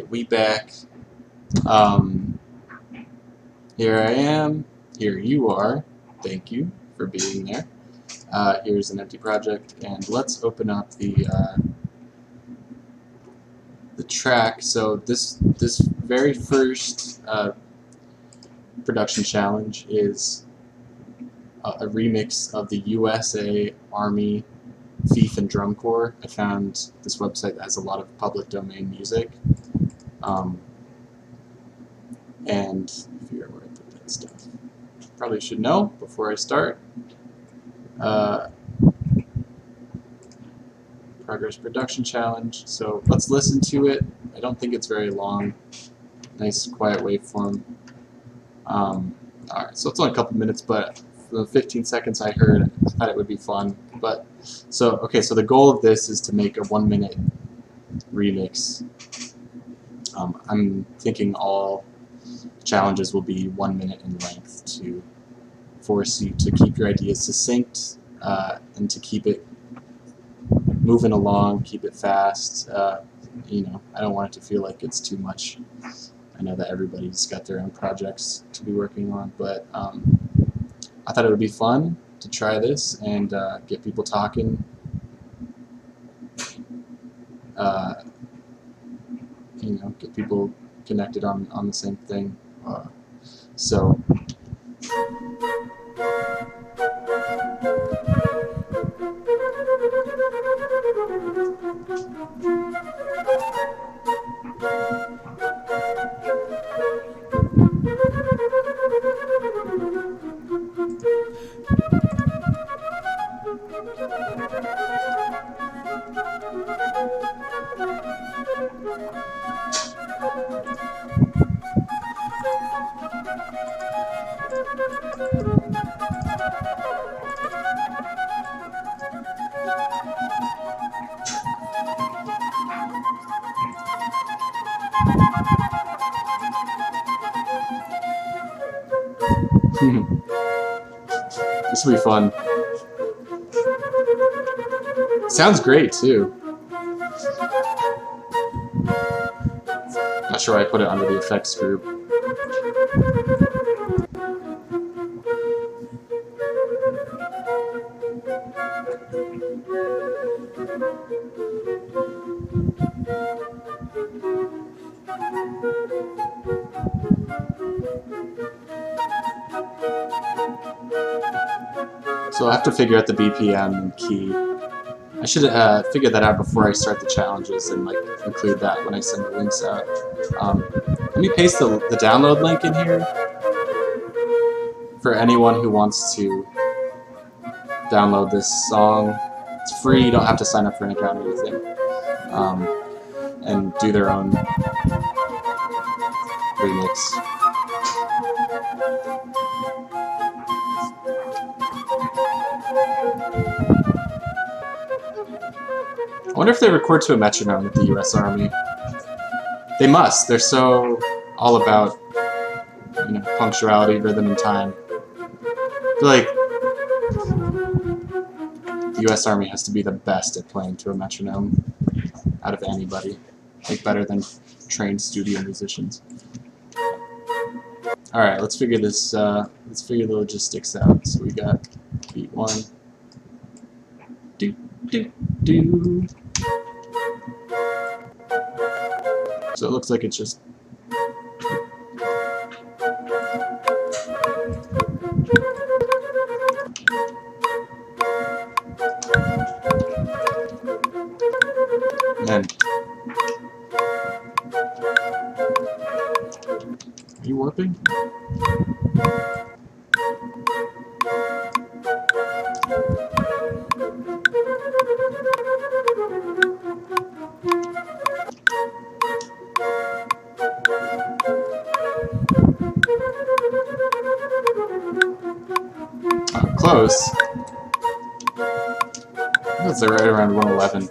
We back. Here I am. Here you are. Thank you for being there. Here's an empty project, and let's open up the track. So this very first production challenge is a remix of the USA Army Fife and Drum Corps. I found this website that has a lot of public domain music, and figure out where I put that stuff. Probably should know before I start. Progress production challenge. So let's listen to it. I don't think it's very long. Nice quiet waveform. Alright, so it's only a couple minutes, but for the 15 seconds I heard, I thought it would be fun. But so okay, so the goal of this is to make a 1-minute remix. I'm thinking all challenges will be 1 minute in length to force you to keep your ideas succinct and to keep it moving along, keep it fast. You know, I don't want it to feel like it's too much. I know that everybody's got their own projects to be working on, but I thought it would be fun to try this and get people talking. You know, get people connected on the same thing. So. This will be fun. Sounds great too. Not sure why I put it under the effects group. So I have to figure out the BPM and key. I should figure that out before I start the challenges and like include that when I send the links out. Let me paste the download link in here for anyone who wants to download this song. It's free, you don't have to sign up for an account or anything, and do their own remix. I wonder if they record to a metronome at the US Army. They must. They're so all about, you know, punctuality, rhythm, and time. I feel like the US Army has to be the best at playing to a metronome out of anybody. Like better than trained studio musicians. All right, let's figure this. Let's figure the logistics out. So we got beat 1. Do do do. So it looks like it's just. Man. Are you warping? Close. That's right around 111.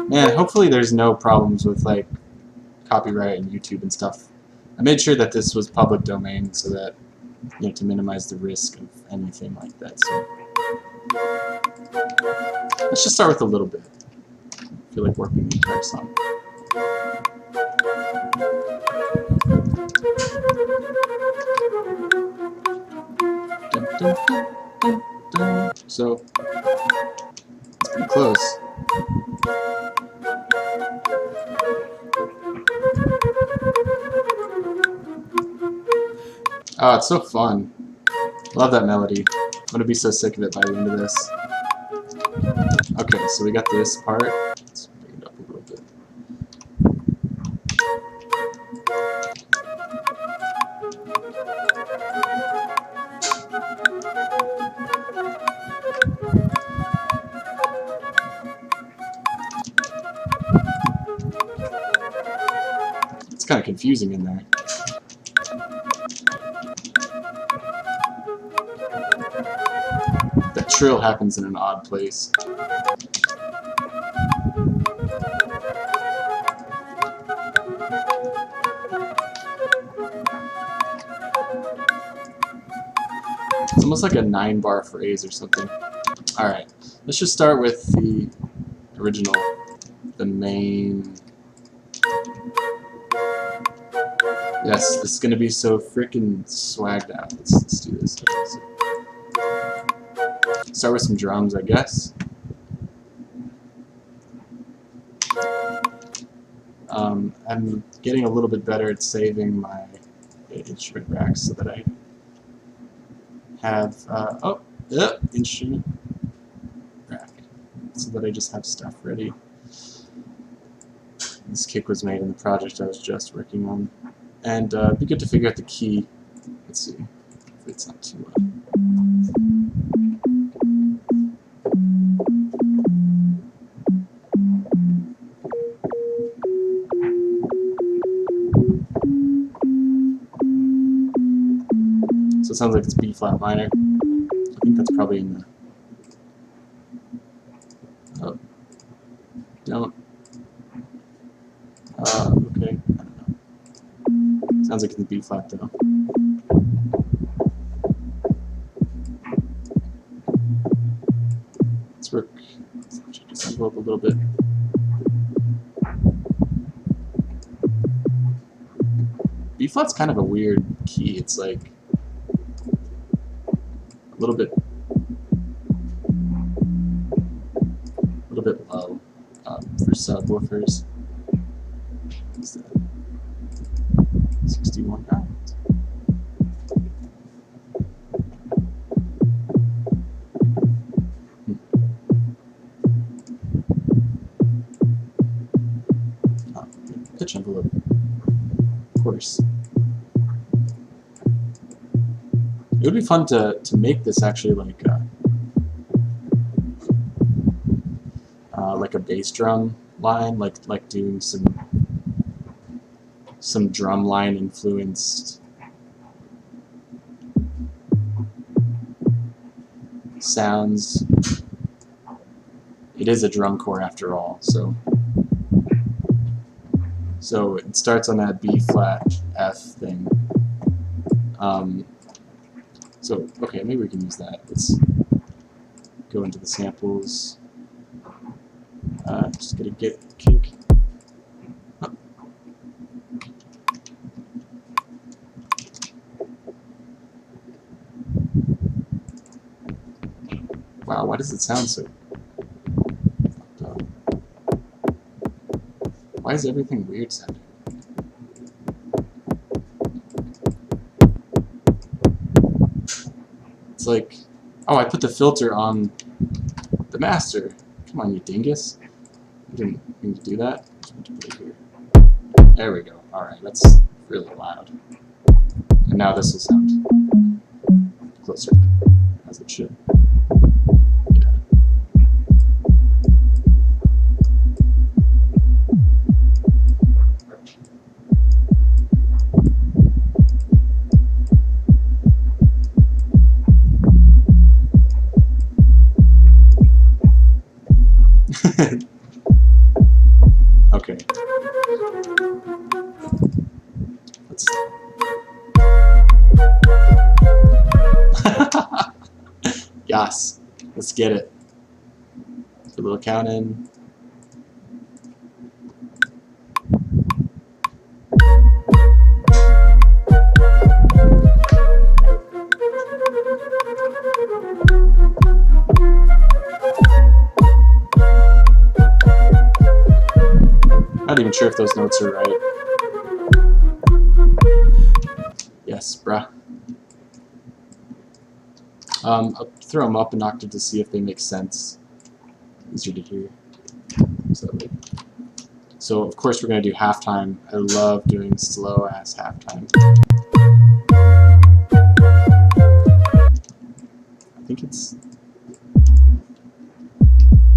Man, hopefully there's no problems with like copyright and YouTube and stuff. I made sure that this was public domain so that, you know, to minimize the risk of anything like that. So let's just start with a little bit. feel like working the entire song. Dun, dun, dun, dun, dun. So it's pretty close. Oh, it's so fun. Love that melody. I'm gonna be so sick of it by the end of this. Okay, so we got this part. Let's bring it up a little bit. It's kind of confusing in there. That trill happens in an odd place. It's almost like a 9-bar phrase or something. Alright, let's just start with the original, the main. Yes, this is gonna be so freaking swagged out. Let's do this. Okay, so start with some drums, I guess. I'm getting a little bit better at saving my instrument racks so that I have instrument rack, so that I just have stuff ready. This kick was made in the project I was just working on, and it'd be good to figure out the key. Let's see if it's not too loud. So it sounds like it's B flat minor. I think that's probably in the. Oh, don't. Okay. I don't know. Sounds like it's in B flat though. Let's work. Let's just go up a little bit. B flat's kind of a weird key. It's like a little bit low for subwoofers. What's that? 61 pounds. Oh, pitch envelope. Of course. It would be fun to make this actually like a bass drum line, like doing some drum line influenced sounds. It is a drum corps after all, so it starts on that B flat F thing. So okay, maybe we can use that. Let's go into the samples. Just gonna get kick. Oh. Wow, why does it sound so fucked up? Why is everything weird sounding? It's like, oh, I put the filter on the master. Come on, you dingus. I didn't mean to do that. Just want to put it here. There we go. Alright, that's really loud. And now this will sound closer, as it should. Yeah. Okay. Let's. Yes. Let's get it. A little count in. Not even sure if those notes are right. Yes, bruh. I'll throw them up an octave to see if they make sense. Easier to hear. So of course we're going to do halftime. I love doing slow ass halftime. I think it's...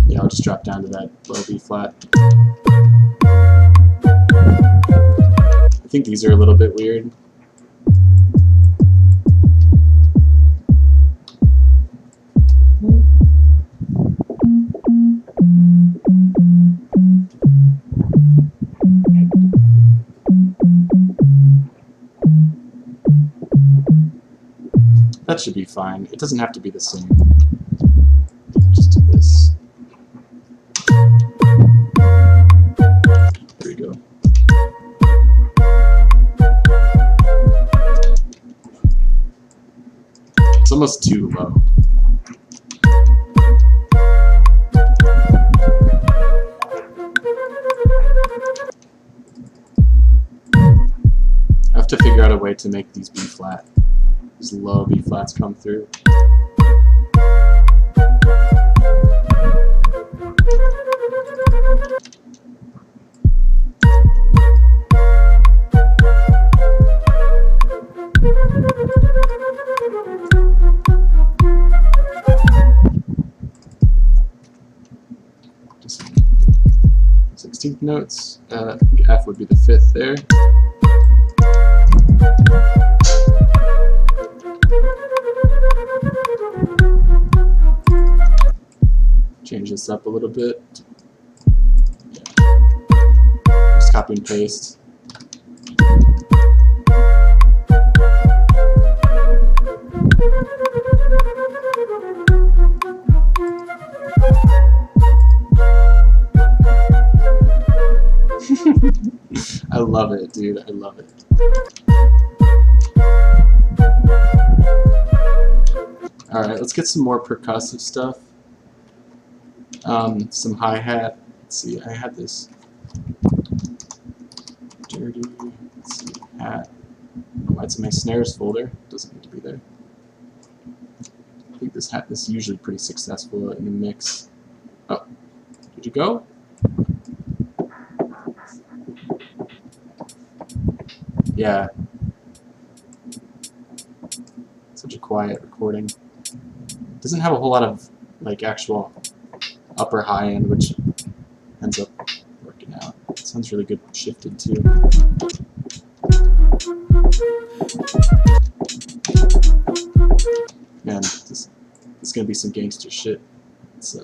Yeah, I'll just drop down to that low B flat. I think these are a little bit weird. That should be fine. It doesn't have to be the same. Just do this. There we go. It's almost too low. I have to figure out a way to make these B flat. These low B flats come through. Just 16th notes. I think F would be the 5th there. Change this up a little bit. Yeah. Just copy and paste. I love it, dude. I love it. Alright, let's get some more percussive stuff. Some hi-hat. Let's see, I had this dirty, let's see, hat. Oh, it's in my snares folder. Doesn't need to be there. I think this is usually pretty successful in the mix. Oh, did you go? Yeah. Such a quiet recording. Doesn't have a whole lot of like actual upper high end, which ends up working out. It sounds really good shifted too. Man, this is gonna be some gangster shit. It's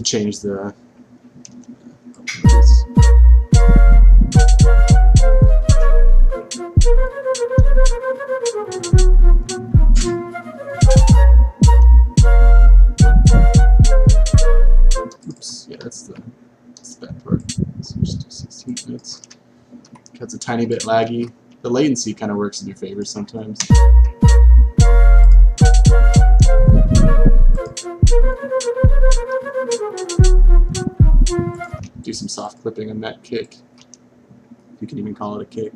change the oops, yeah, that's the bad part. Switch to 16 minutes. It's a tiny bit laggy. The latency kind of works in your favor sometimes. Do some soft clipping on that kick. You can even call it a kick.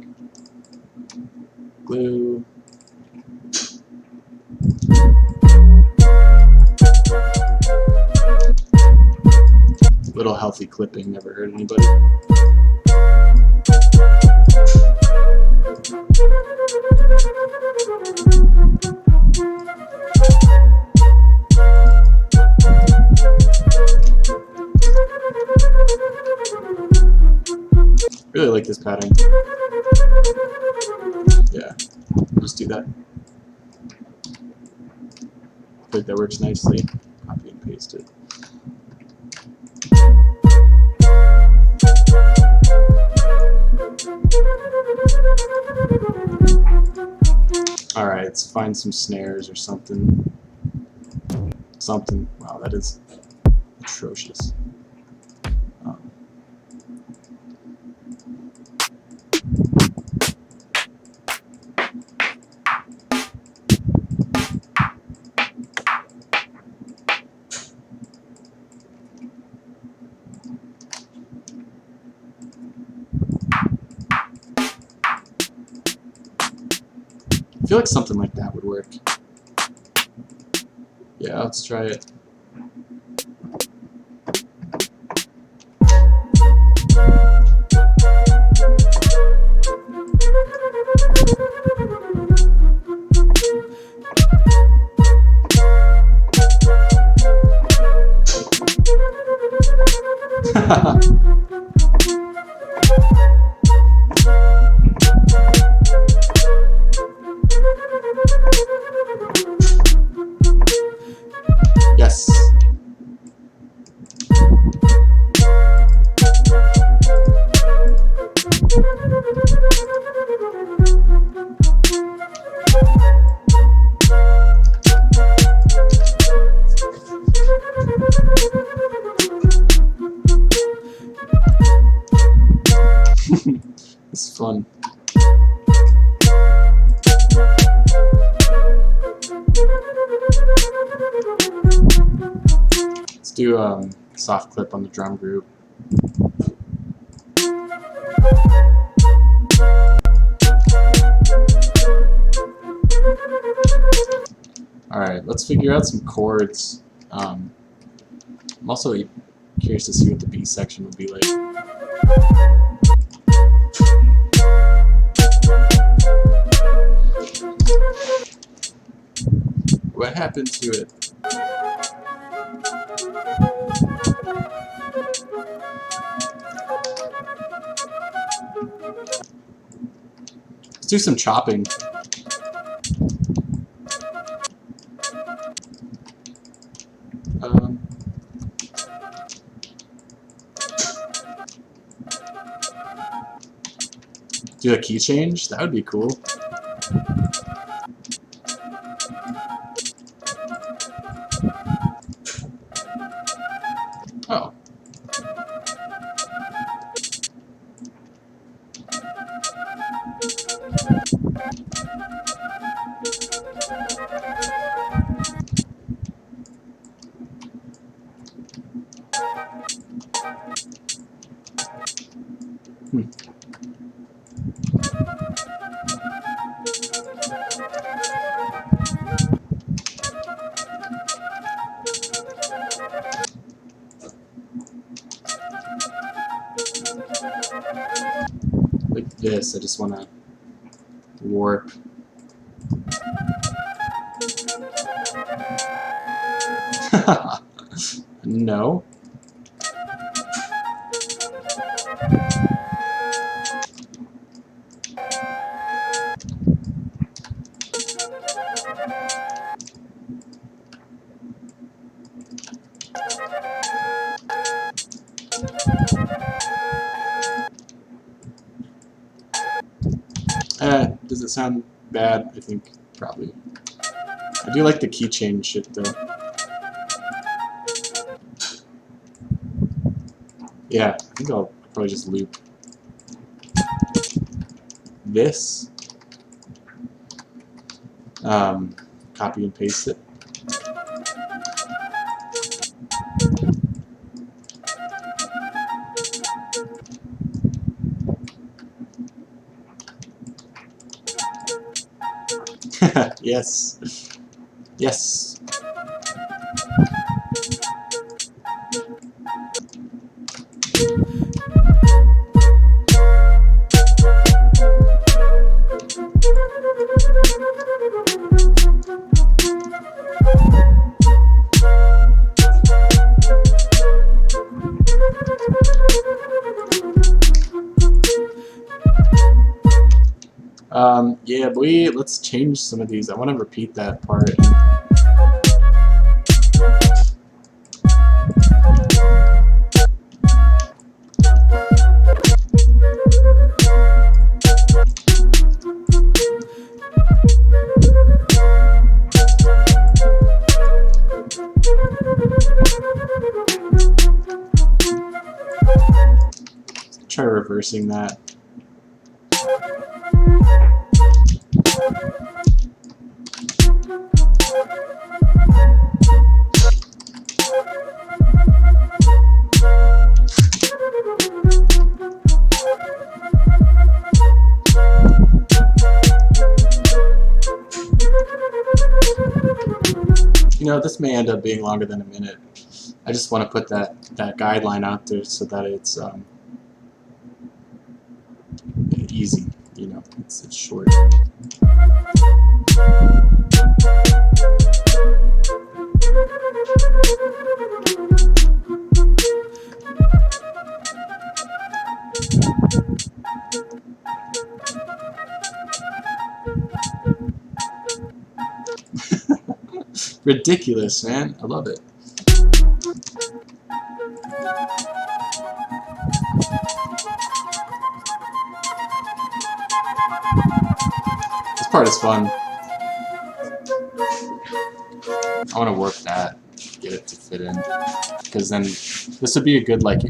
Glue. Little healthy clipping never hurt anybody. Really like this pattern. Yeah, just do that. I think that works nicely. Copy and paste it. Alright, let's find some snares or something. Something. Wow, that is atrocious. I feel like something like that would work. Yeah, let's try it. Yes. It's fun. Let's do soft clip on the drum group. Alright, let's figure out some chords. I'm also curious to see what the B section would be like. What happened to it? Let's do some chopping. Do a key change? That would be cool. Oh. Like this, I just want to warp. No. Does it sound bad? I think probably. I do like the key change shit though. Yeah, I think I'll probably just loop this. Copy and paste it. Yes. Yes. Yeah, boy, let's change some of these. I want to repeat that part. Try reversing that. You know, this may end up being longer than a minute. I just want to put that guideline out there so that it's easy. You know, it's short. Ridiculous, man. I love it. This part is fun. I want to work that, get it to fit in, because then this would be a good, like,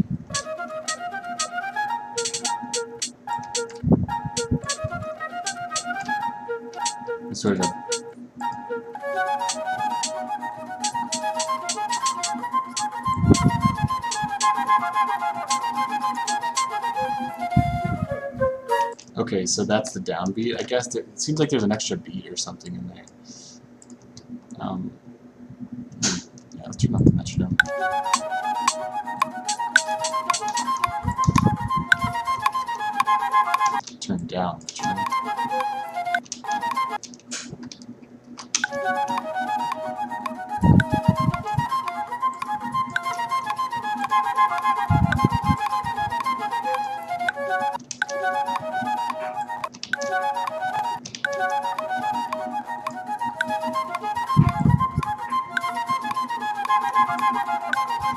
sort of. Okay, so that's the downbeat. I guess it seems like there's an extra beat or something in there. Yeah, let's turn off the metronome. Turn down the metronome.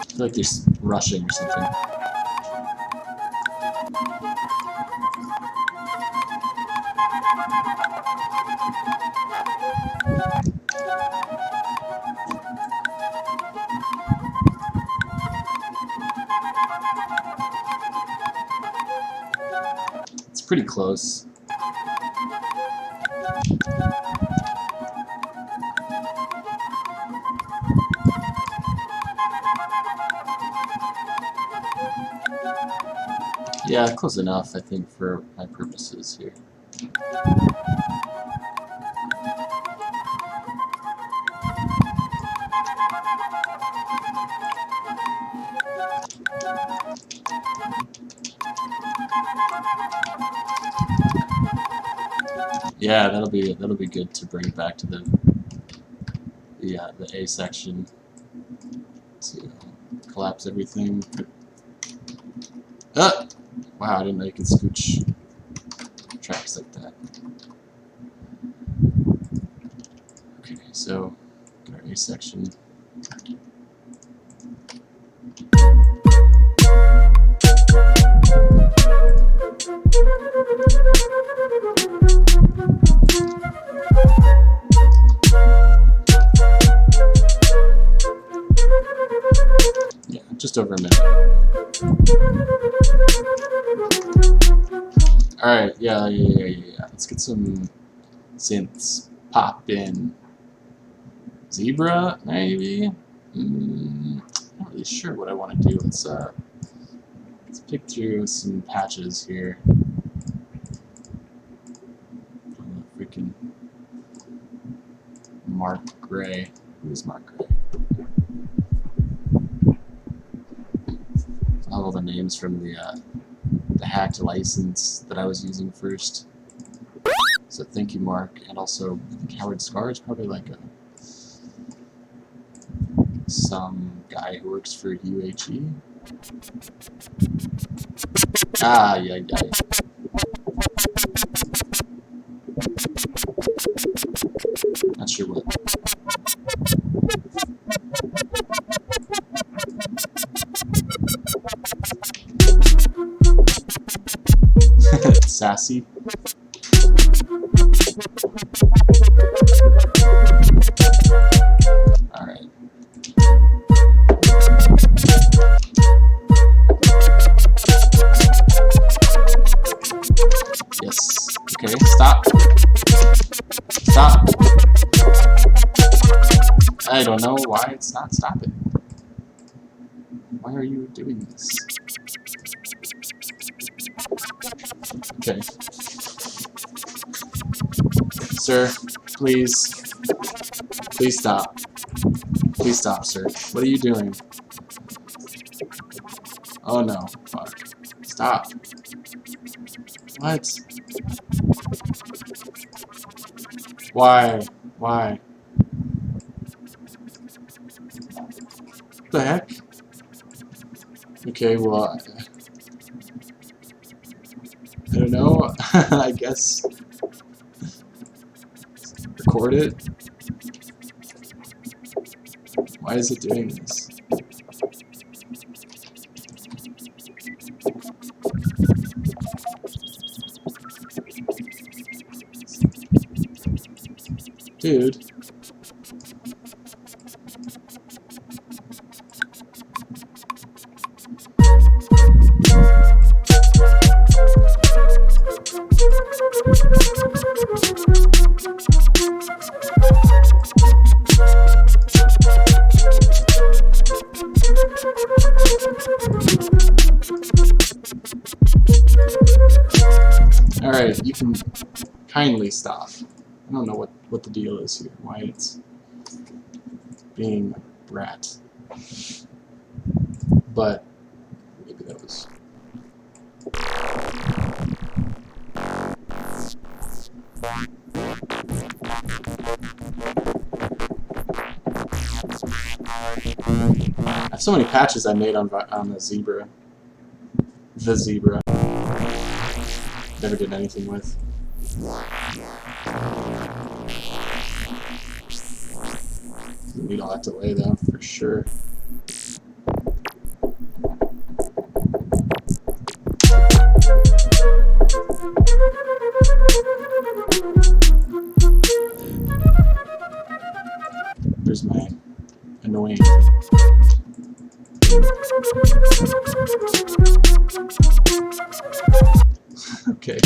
I feel like there's rushing or something. It's pretty close. Yeah, close enough, I think, for my purposes here. Yeah, that'll be good to bring it back to the A section to collapse everything. Ah! Wow, I didn't know you could scooch tracks like that. Okay, so got our A section. Yeah, just over a minute. Alright, yeah. Let's get some synths pop in. Zebra, maybe? I'm not really sure what I want to do. Let's pick through some patches here. Freaking Mark Gray. Who is Mark Gray? All the names from the hacked license that I was using first. So thank you, Mark, and also Howard Scar is probably like some guy who works for UHE. Ah, yeah. sassy. Alright. Yes. Okay, stop. Stop. I don't know why it's not stopping. Why are you doing this? Okay. Sir, please. Please stop. Please stop, sir. What are you doing? Oh no. Fuck. Stop. What? Why? Why? What the heck? Okay, well, I don't know. I guess record it. Why is it doing this? Dude. Alright, you can kindly stop. I don't know what the deal is here, why it's being a brat. But maybe that was... I have so many patches I made on the zebra. The zebra. Never did anything with. Didn't need all that delay though, for sure. There's my annoying. Okay.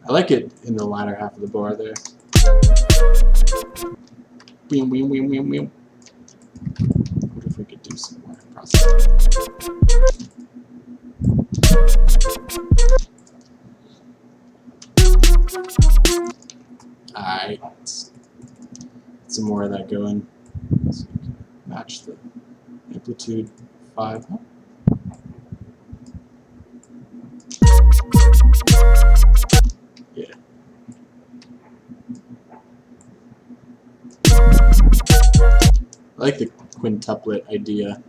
I like it in the latter half of the bar there. Weem, weem, weem, weem, weem. I wonder if we could do some more processing. Alright. Some more of that going. So we can match the amplitude 5. Yeah. I like the quintuplet idea.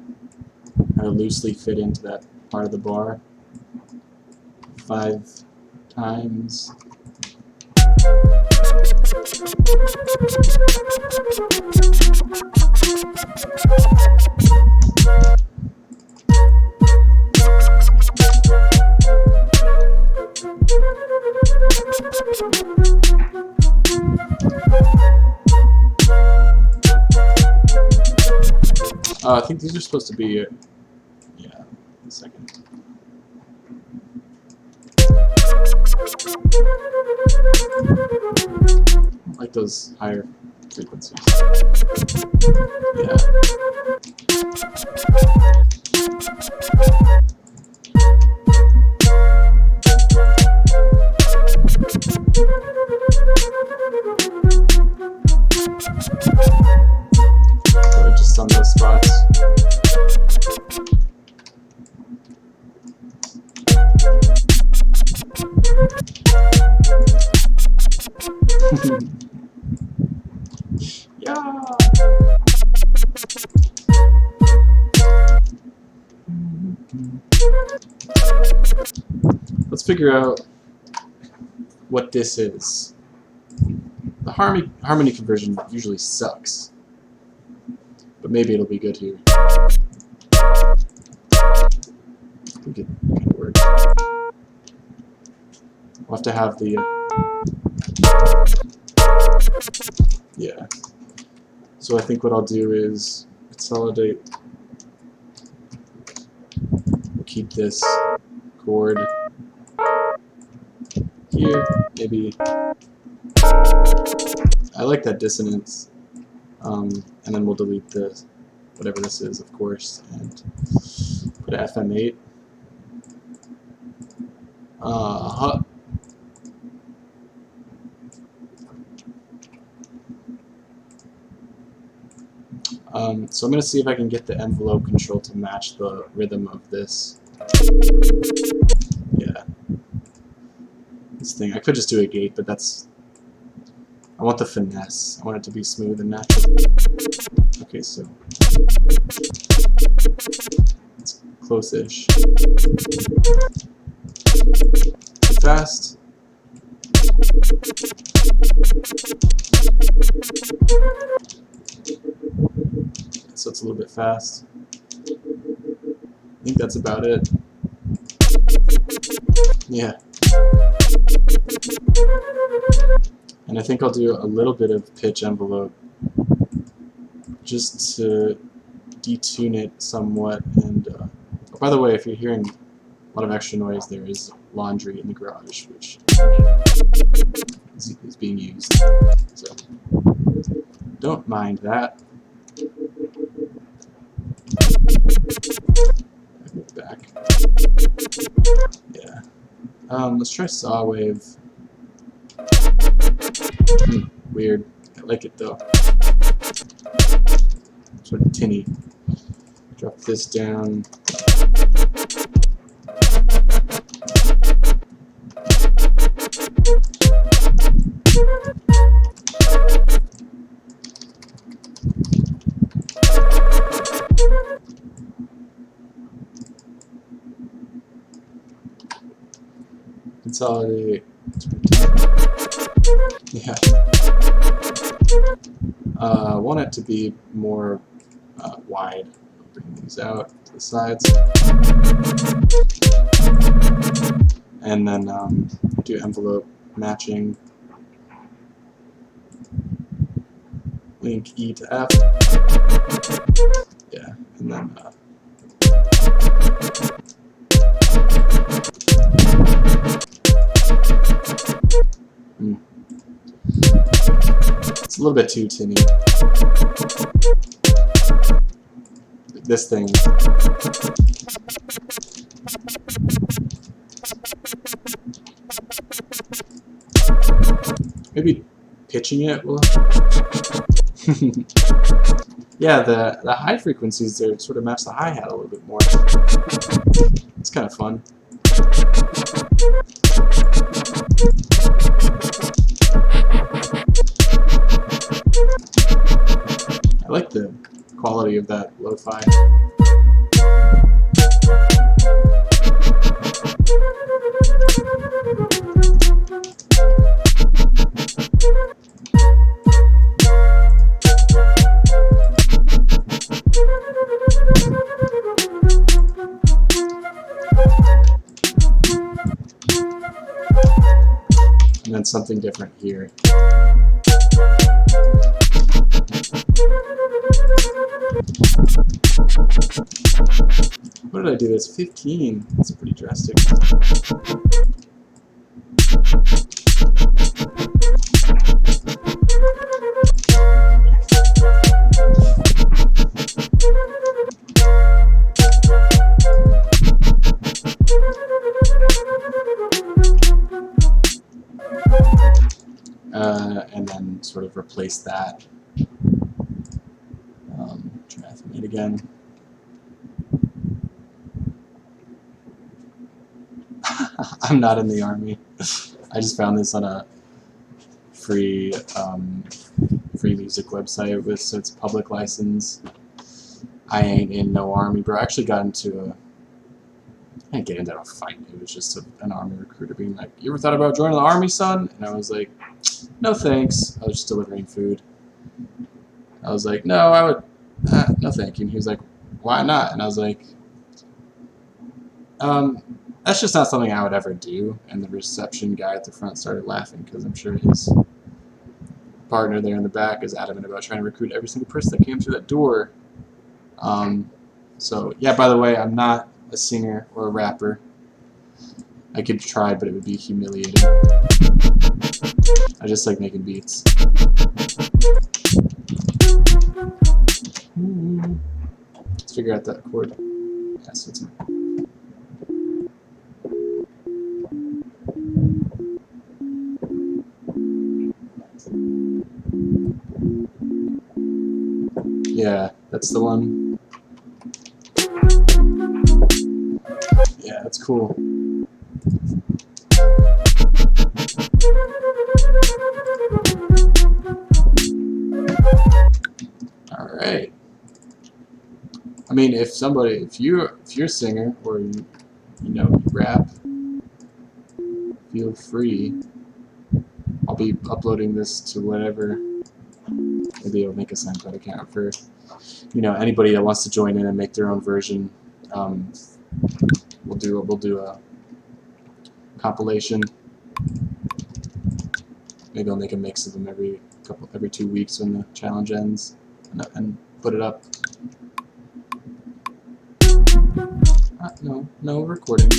How to loosely fit into that part of the bar. 5 times. I think these are supposed to be, yeah, a second. I like those higher frequencies. Yeah. So just on those spots. Yeah. Let's figure out what this is. The harmony conversion usually sucks, but maybe it'll be good here. I think it kind of works. We'll have to have the yeah. So I think what I'll do is consolidate. We'll keep this chord here. Maybe I like that dissonance. And then we'll delete the whatever this is, of course, and put a FM8. So I'm going to see if I can get the envelope control to match the rhythm of this. Yeah. This thing. I could just do a gate, but that's... I want the finesse. I want it to be smooth and natural. Okay, so... it's close-ish. Too fast. So it's a little bit fast. I think that's about it. Yeah. And I think I'll do a little bit of pitch envelope just to detune it somewhat. And oh, by the way, if you're hearing a lot of extra noise, there is laundry in the garage, which is being used. So don't mind that. Move back. Yeah. Let's try saw wave. Weird. I like it though. Sort of tinny. Drop this down. Consolidate. Yeah. I want it to be more wide. I'll bring these out to the sides. And then do envelope matching. Link E to F. Yeah, and then it's a little bit too tinny. This thing. Maybe pitching it will. Yeah, the high frequencies there sort of match the hi-hat a little bit more. It's kind of fun. I like the quality of that lo-fi. And then something different here. What did I do this? 15. That's pretty drastic. And then sort of replace that. Try FM8 again. I'm not in the Army. I just found this on a free music website, so it's public license. I ain't in no Army, bro. I actually got into didn't get into a fight. It was just an army recruiter being like, "You ever thought about joining the army, son?" And I was like, "No, thanks." I was just delivering food. I was like, "No, I would, no, thank you." And he was like, "Why not?" And I was like, "That's just not something I would ever do." And the reception guy at the front started laughing because I'm sure his partner there in the back is adamant about trying to recruit every single person that came through that door. So yeah, by the way, I'm not a singer or a rapper. I could try, but it would be humiliating. I just like making beats. Let's figure out that chord. Yes, it's yeah, that's the one. Yeah, that's cool. All right. I mean, if you're a singer or you rap, feel free. I'll be uploading this to whatever. Maybe I'll make a SoundCloud account for anybody that wants to join in and make their own version. We'll do a compilation. Maybe I'll make a mix of them every 2 weeks when the challenge ends, and put it up. No recording.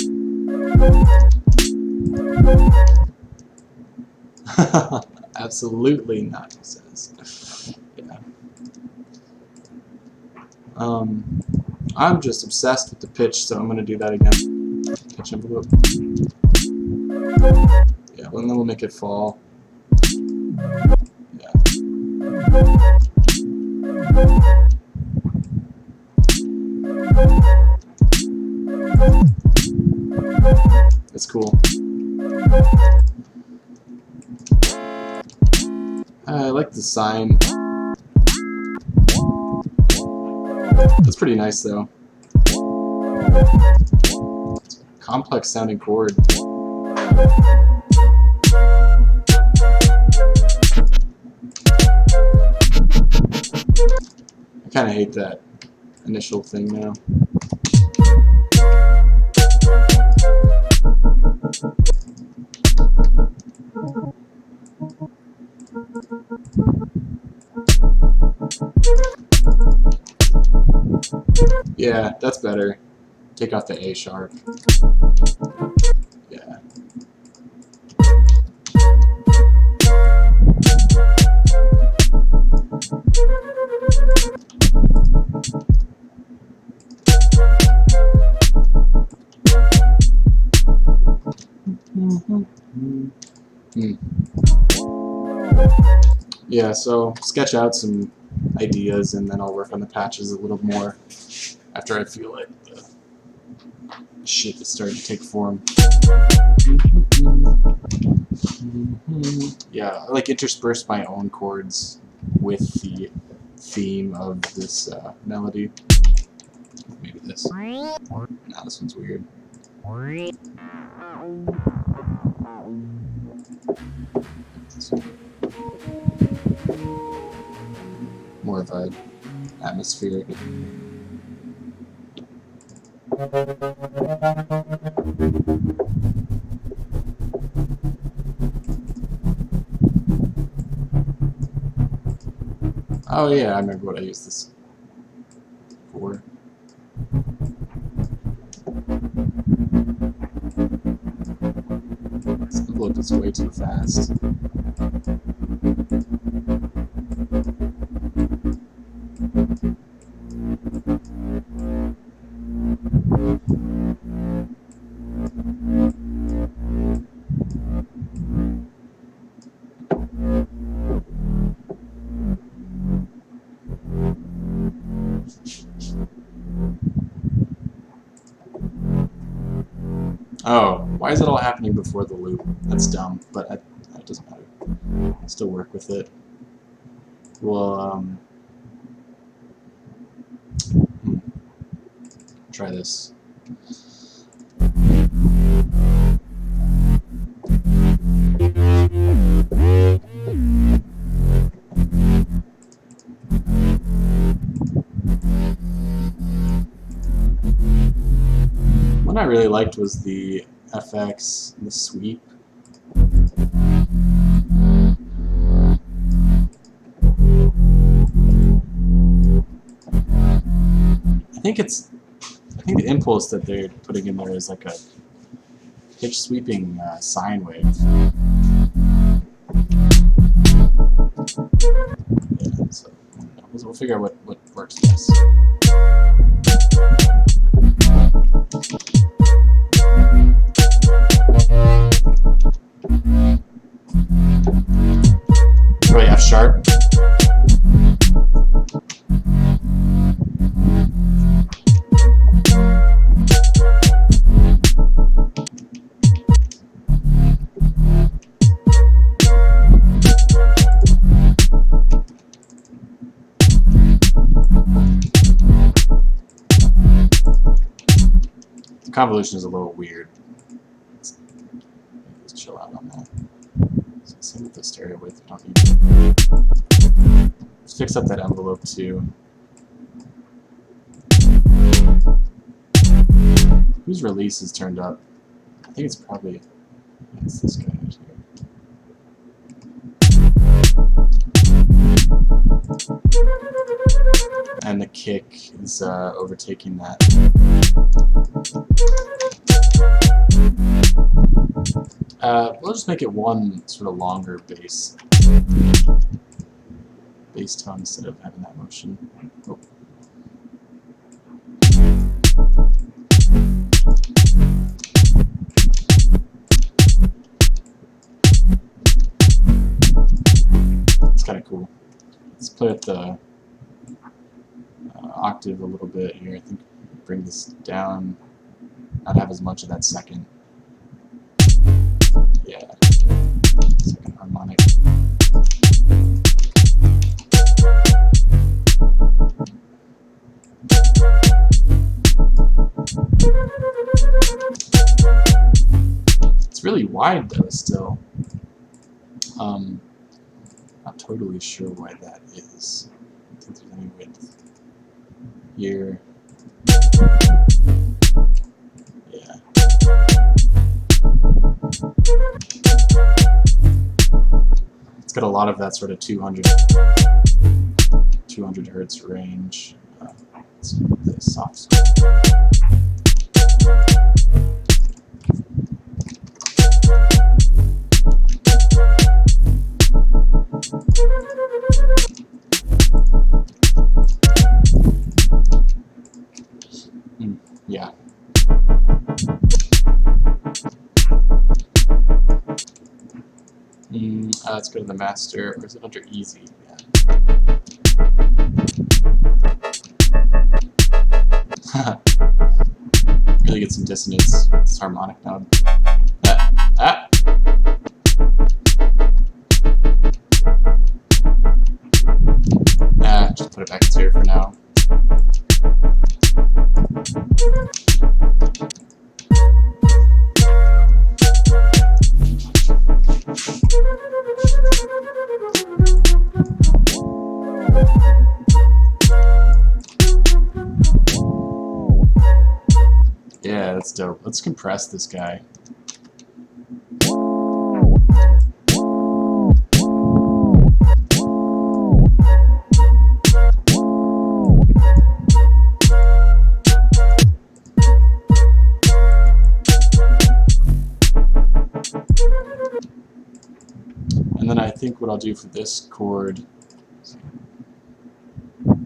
Absolutely not, he says. Yeah. I'm just obsessed with the pitch, so I'm going to do that again. Pitch envelope. Yeah, well, then we'll make it fall. Yeah. That's cool. I like the sign. That's pretty nice, though. It's a complex sounding chord. I kind of hate that initial thing now. Yeah, that's better. Take off the A sharp. Yeah. Yeah, so sketch out some ideas and then I'll work on the patches a little more after I feel like the shape is starting to take form. Yeah, I like intersperse my own chords with the theme of this melody. Maybe this. Nah, this one's weird. More of a atmospheric. Oh yeah, I remember what I used this for. This envelope is way too fast. Oh, why is it all happening before the loop? That's dumb, but it doesn't matter. I'll still work with it. We'll try this. One I really liked was the FX and the sweep. I think the impulse that they're putting in there is like a pitch sweeping sine wave. Yeah, so we'll figure out what works best. Probably F sharp. Convolution is a little weird. Let's chill out on that. So same with the stereo width. We don't need to. Let's fix up that envelope too. Whose release is turned up? I think it's probably this guy right here. And the kick is overtaking that. We'll just make it one sort of longer bass tone instead of having that motion. Oh. It's kind of cool. Let's play with the octave a little bit here. I think bring this down, not have as much of that second. Yeah, second harmonic. It's really wide though still. Not totally sure why that is. I don't think there's any width here. Yeah. It's got a lot of that sort of 200 hertz range. Let's put the soft square. Yeah. Let's go to the master, or is it under easy? Yeah. Really get some dissonance. It's harmonic knob. Just put it back to 0 for now. Yeah, that's dope. Let's compress this guy. And then I think what I'll do for this chord, we'll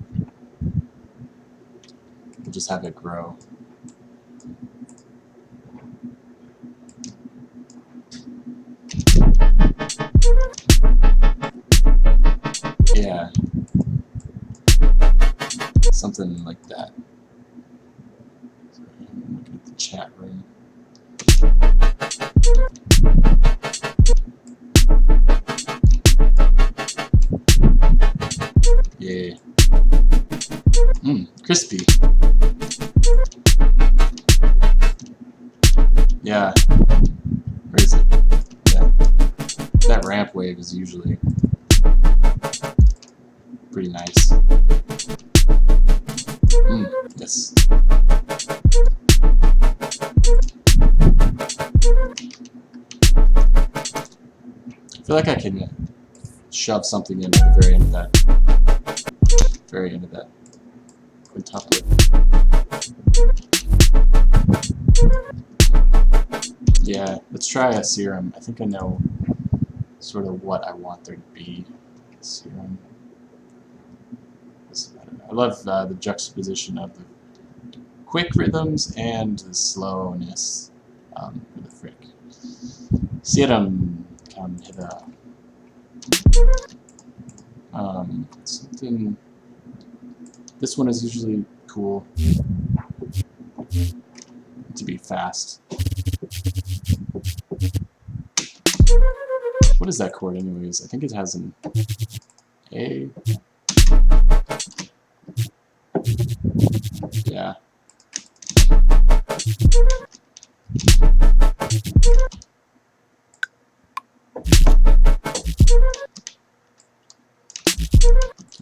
just have it grow. Yeah. Something like that. So I'm looking at the chat room. Yeah. Crispy. Yeah. Where is it? Yeah. That ramp wave is usually pretty nice. Yes. feel like I can shove something in at the very end of that. Quintuplet. Yeah, let's try a serum. I think I know sort of what I want there to be. Serum. I love the juxtaposition of the quick rhythms and the slowness. For the frick. Serum, come hither. Something. This one is usually cool to be fast. What is that chord, anyways? I think it has an A. Yeah.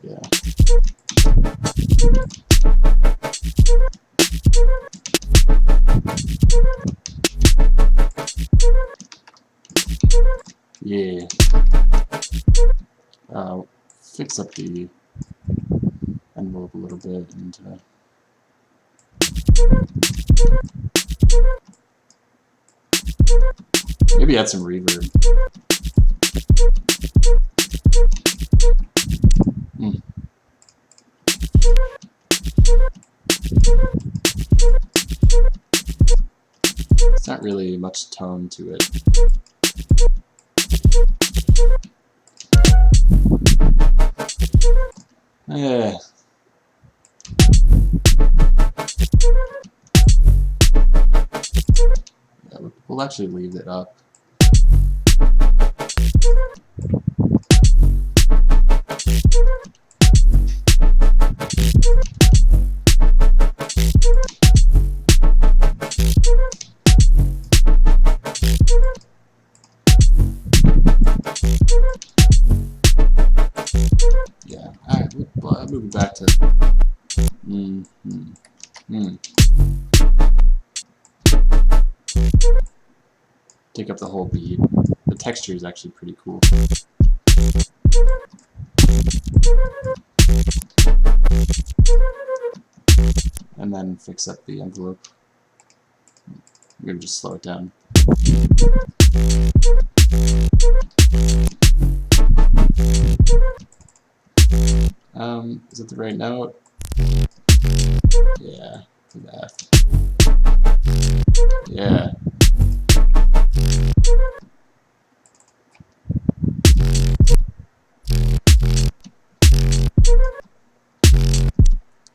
Yeah. Yeah. Fix up the envelope a little bit and maybe add some reverb. It's not really much tone to it. Yeah, we'll actually leave it up. Yeah, alright, moving back to take up the whole beat. The texture is actually pretty cool. And then fix up the envelope. I'm gonna just slow it down. Is it the right note? Yeah, do that. Yeah.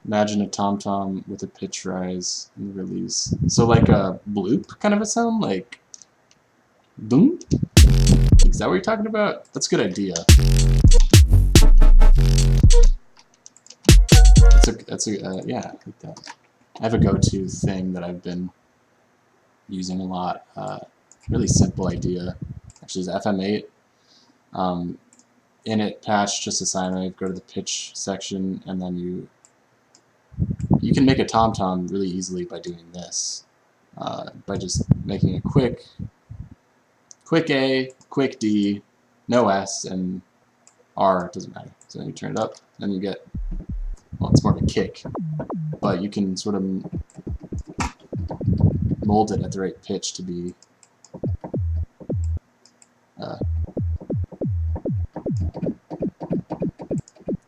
Imagine a tom-tom with a pitch rise and release. So like a bloop kind of a sound? Like, boom? Is that what you're talking about? That's a good idea. Yeah, I like that. I have a go-to thing that I've been using a lot. Really simple idea. Actually, is FM8. Init patch, just a sine wave, go to the pitch section, and then you can make a tom-tom really easily by doing this. By just making a quick A, quick D, no S, and R, doesn't matter. So then you turn it up, then you get, well, it's more of a kick, but you can sort of mold it at the right pitch to be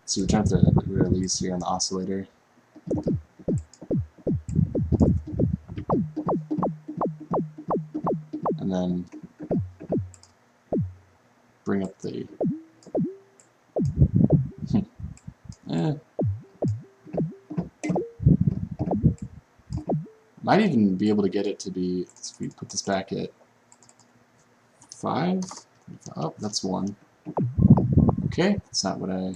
so we turn up the release here on the oscillator. And then bring up the might even be able to get it to be, if we put this back at 5. Oh, that's 1. Okay, that's not what I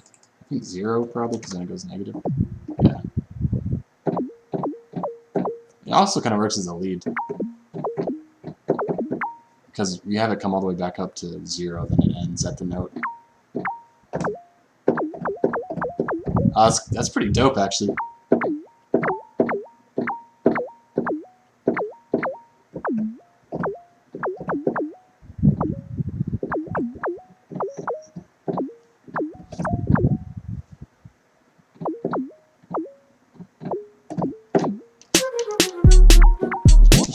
think 0 probably, because then it goes negative. Yeah. It also kind of works as a lead, because you have it come all the way back up to 0, then it ends at the note. That's pretty dope, actually.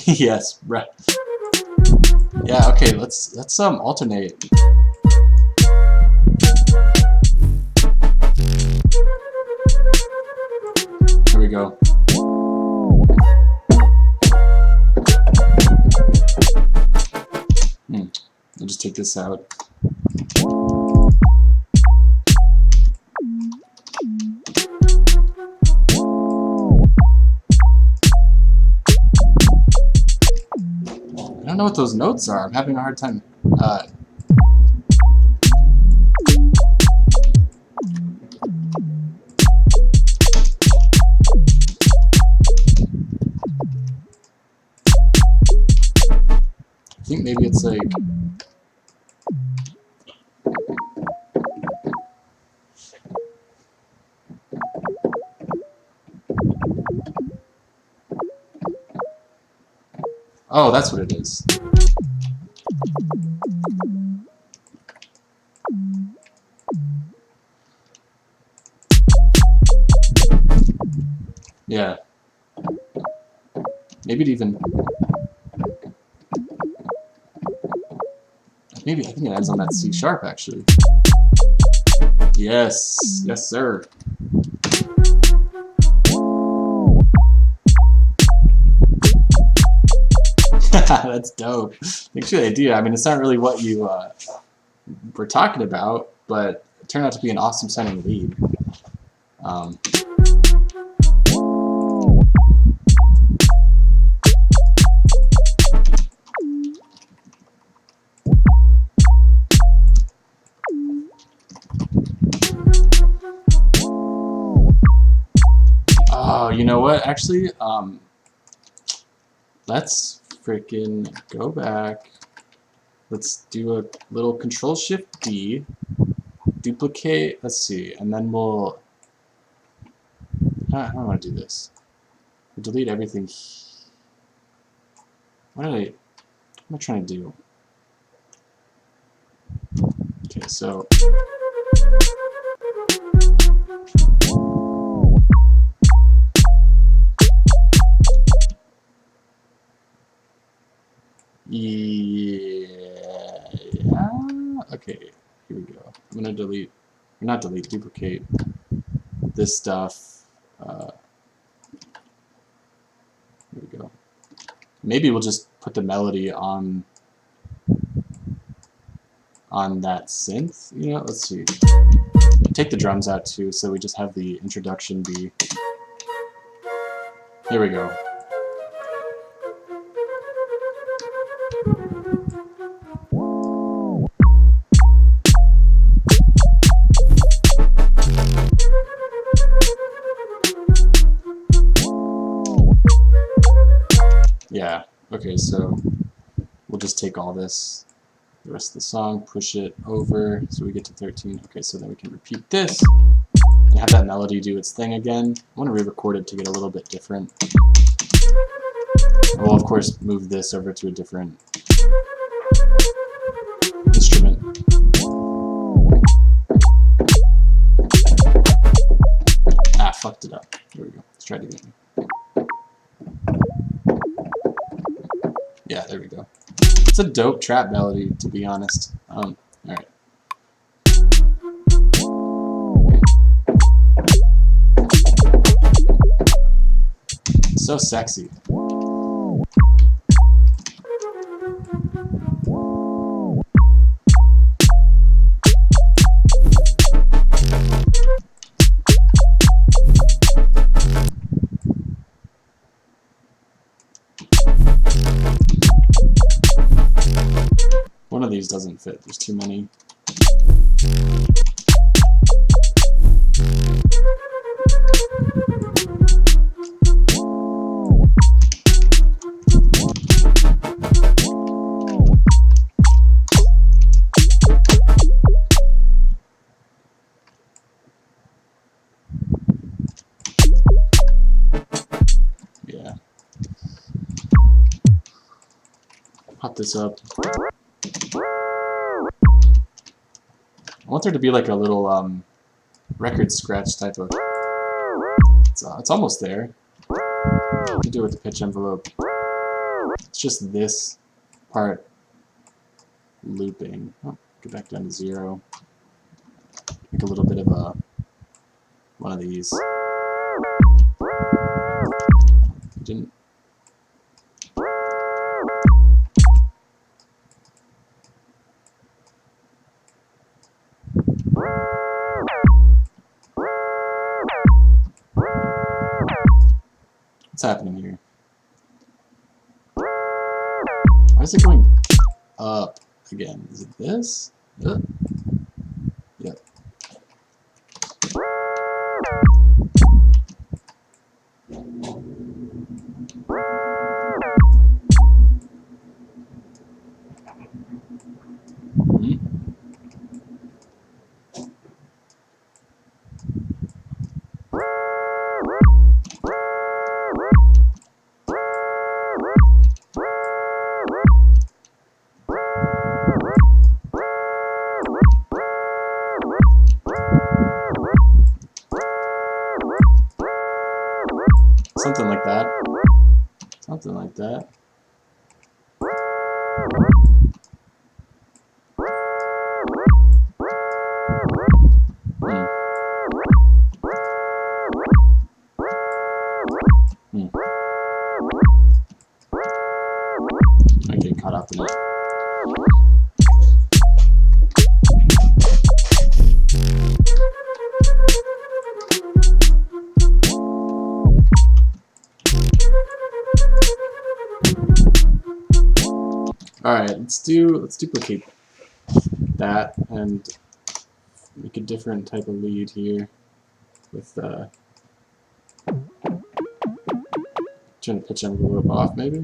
Yes, right. Yeah, okay, let's alternate. Here we go. I'll just take this out. I don't know what those notes are. I'm having a hard time. I think maybe it's like. Oh, that's what it is. Yeah. Maybe it even. Maybe I think it ends on that C sharp actually. Yes, yes, sir. That's dope. Thanks for the idea. I mean, it's not really what you were talking about, but it turned out to be an awesome sounding lead. Oh, you know what? Actually, let's freaking go back. Let's do a little Control-Shift-D, duplicate, let's see, and then we'll, I don't want to do this. We'll delete everything. What am I trying to do? Okay, so. Yeah. Okay, here we go. I'm gonna delete, or not delete, duplicate this stuff. Here we go. Maybe we'll just put the melody on that synth. You know, let's see. Take the drums out too, so we just have the introduction be. Here we go. Yeah, okay, so we'll just take all this, the rest of the song, push it over, so we get to 13. Okay, so then we can repeat this, and have that melody do its thing again. I want to re-record it to get a little bit different. And we'll, of course, move this over to a different instrument. Ah, fucked it up. Here we go. Let's try it again. Yeah, there we go. It's a dope trap melody, to be honest. Alright. So sexy. One of these doesn't fit. There's too many. Yeah. Pop this up. I want there to be like a little record scratch type of. It's almost there. You can do it with the pitch envelope. It's just this part looping. Oh, get back down to 0. Make a little bit of a one of these. Didn't. What's happening here? Why is it going up again? Is it this? Yep. Something like that. Something like that. I get caught up in it. Alright, let's duplicate that and make a different type of lead here with turn the pitch envelope off maybe.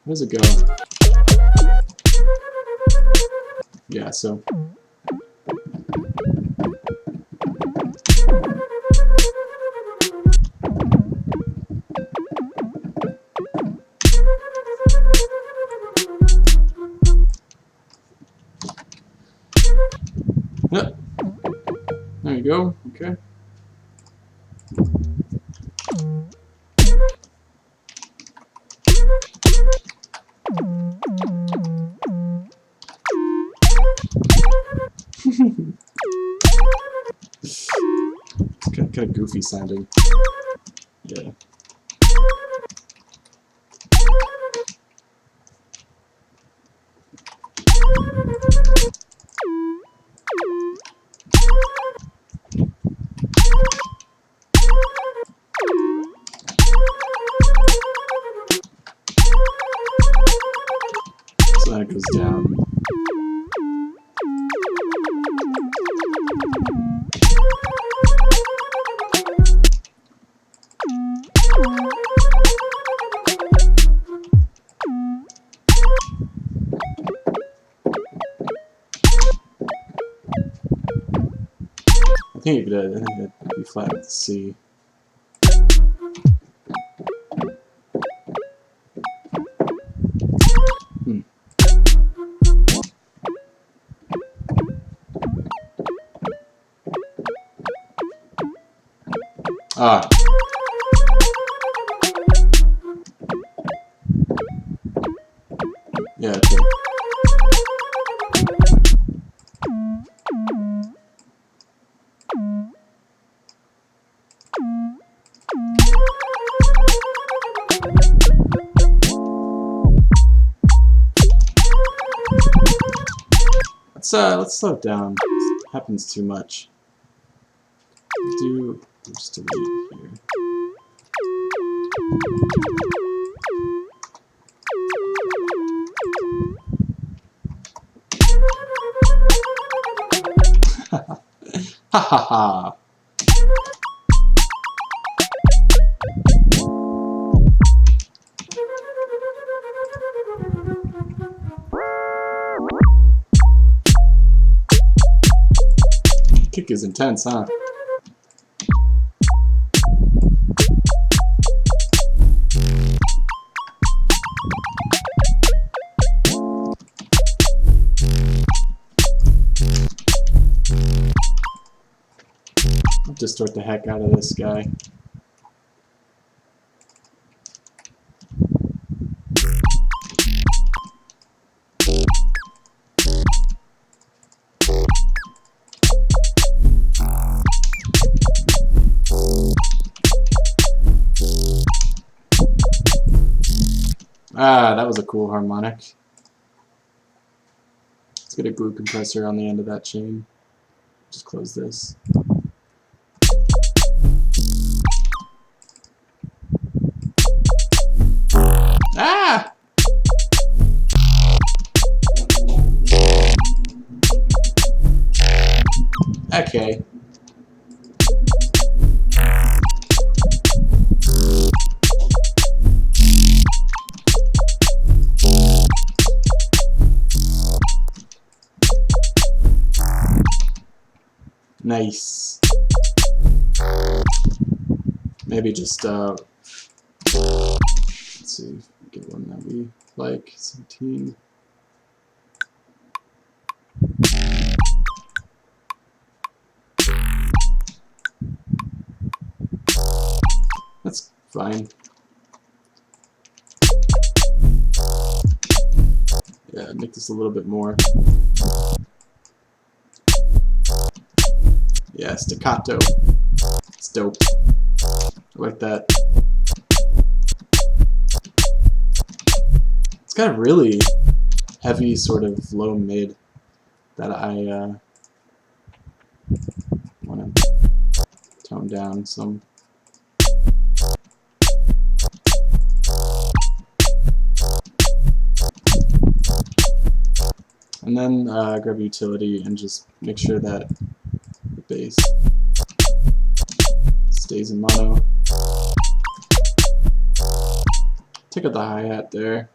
Where does it go? Yeah, so yep. There you go. Okay. It's kind of goofy sounding. Yeah. So that goes down. I think that'd be flat with C. Ah. Yeah, okay. Let's slow it down. It happens too much. Do just delete here. Ha ha ha. Kick is intense, huh? distort the heck out of this guy. Ah, that was a cool harmonic. Let's get a glue compressor on the end of that chain. Just close this. Ah! Okay. Nice. Maybe just let's see, get one that we like. 17. That's fine. Yeah, make this a little bit more. Yeah, staccato. It's dope. I like that. It's got a really heavy sort of low mid that I want to tone down some. And then grab utility and just make sure that the bass stays in mono. Take out the hi-hat there.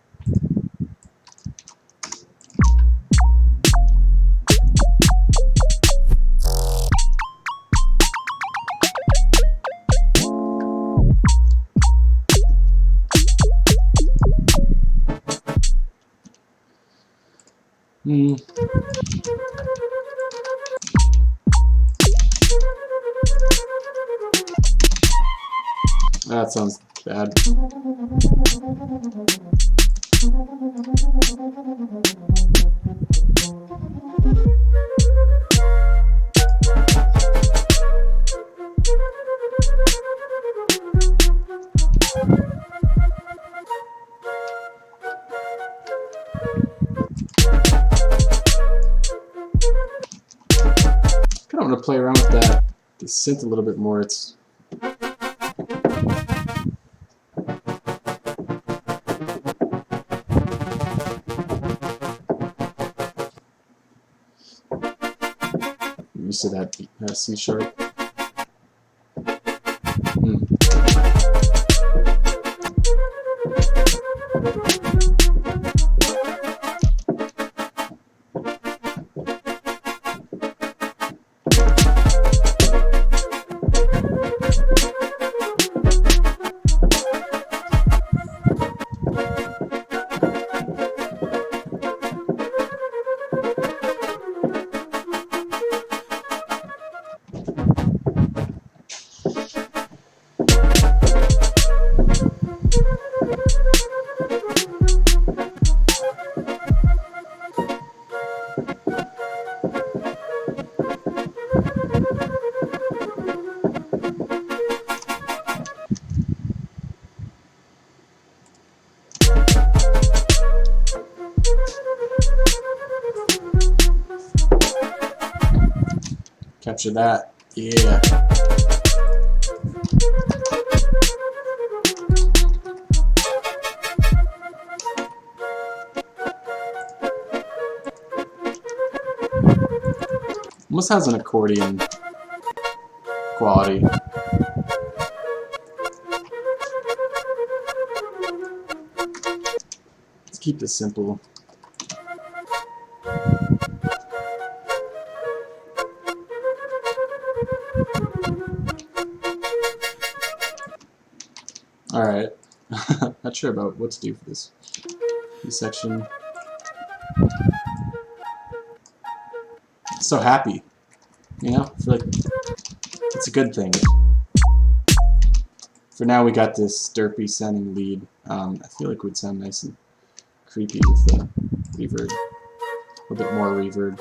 That sounds bad. I want to play around with the synth a little bit more. It's I'm used to that C sharp. Capture that. Yeah. Almost has an accordion quality. Let's keep this simple. Alright. Not sure about what to do for this section. So happy. You know? I feel like It's a good thing. For now, we got this derpy sounding lead. I feel like it would sound nice and creepy with the reverb. A little bit more reverb.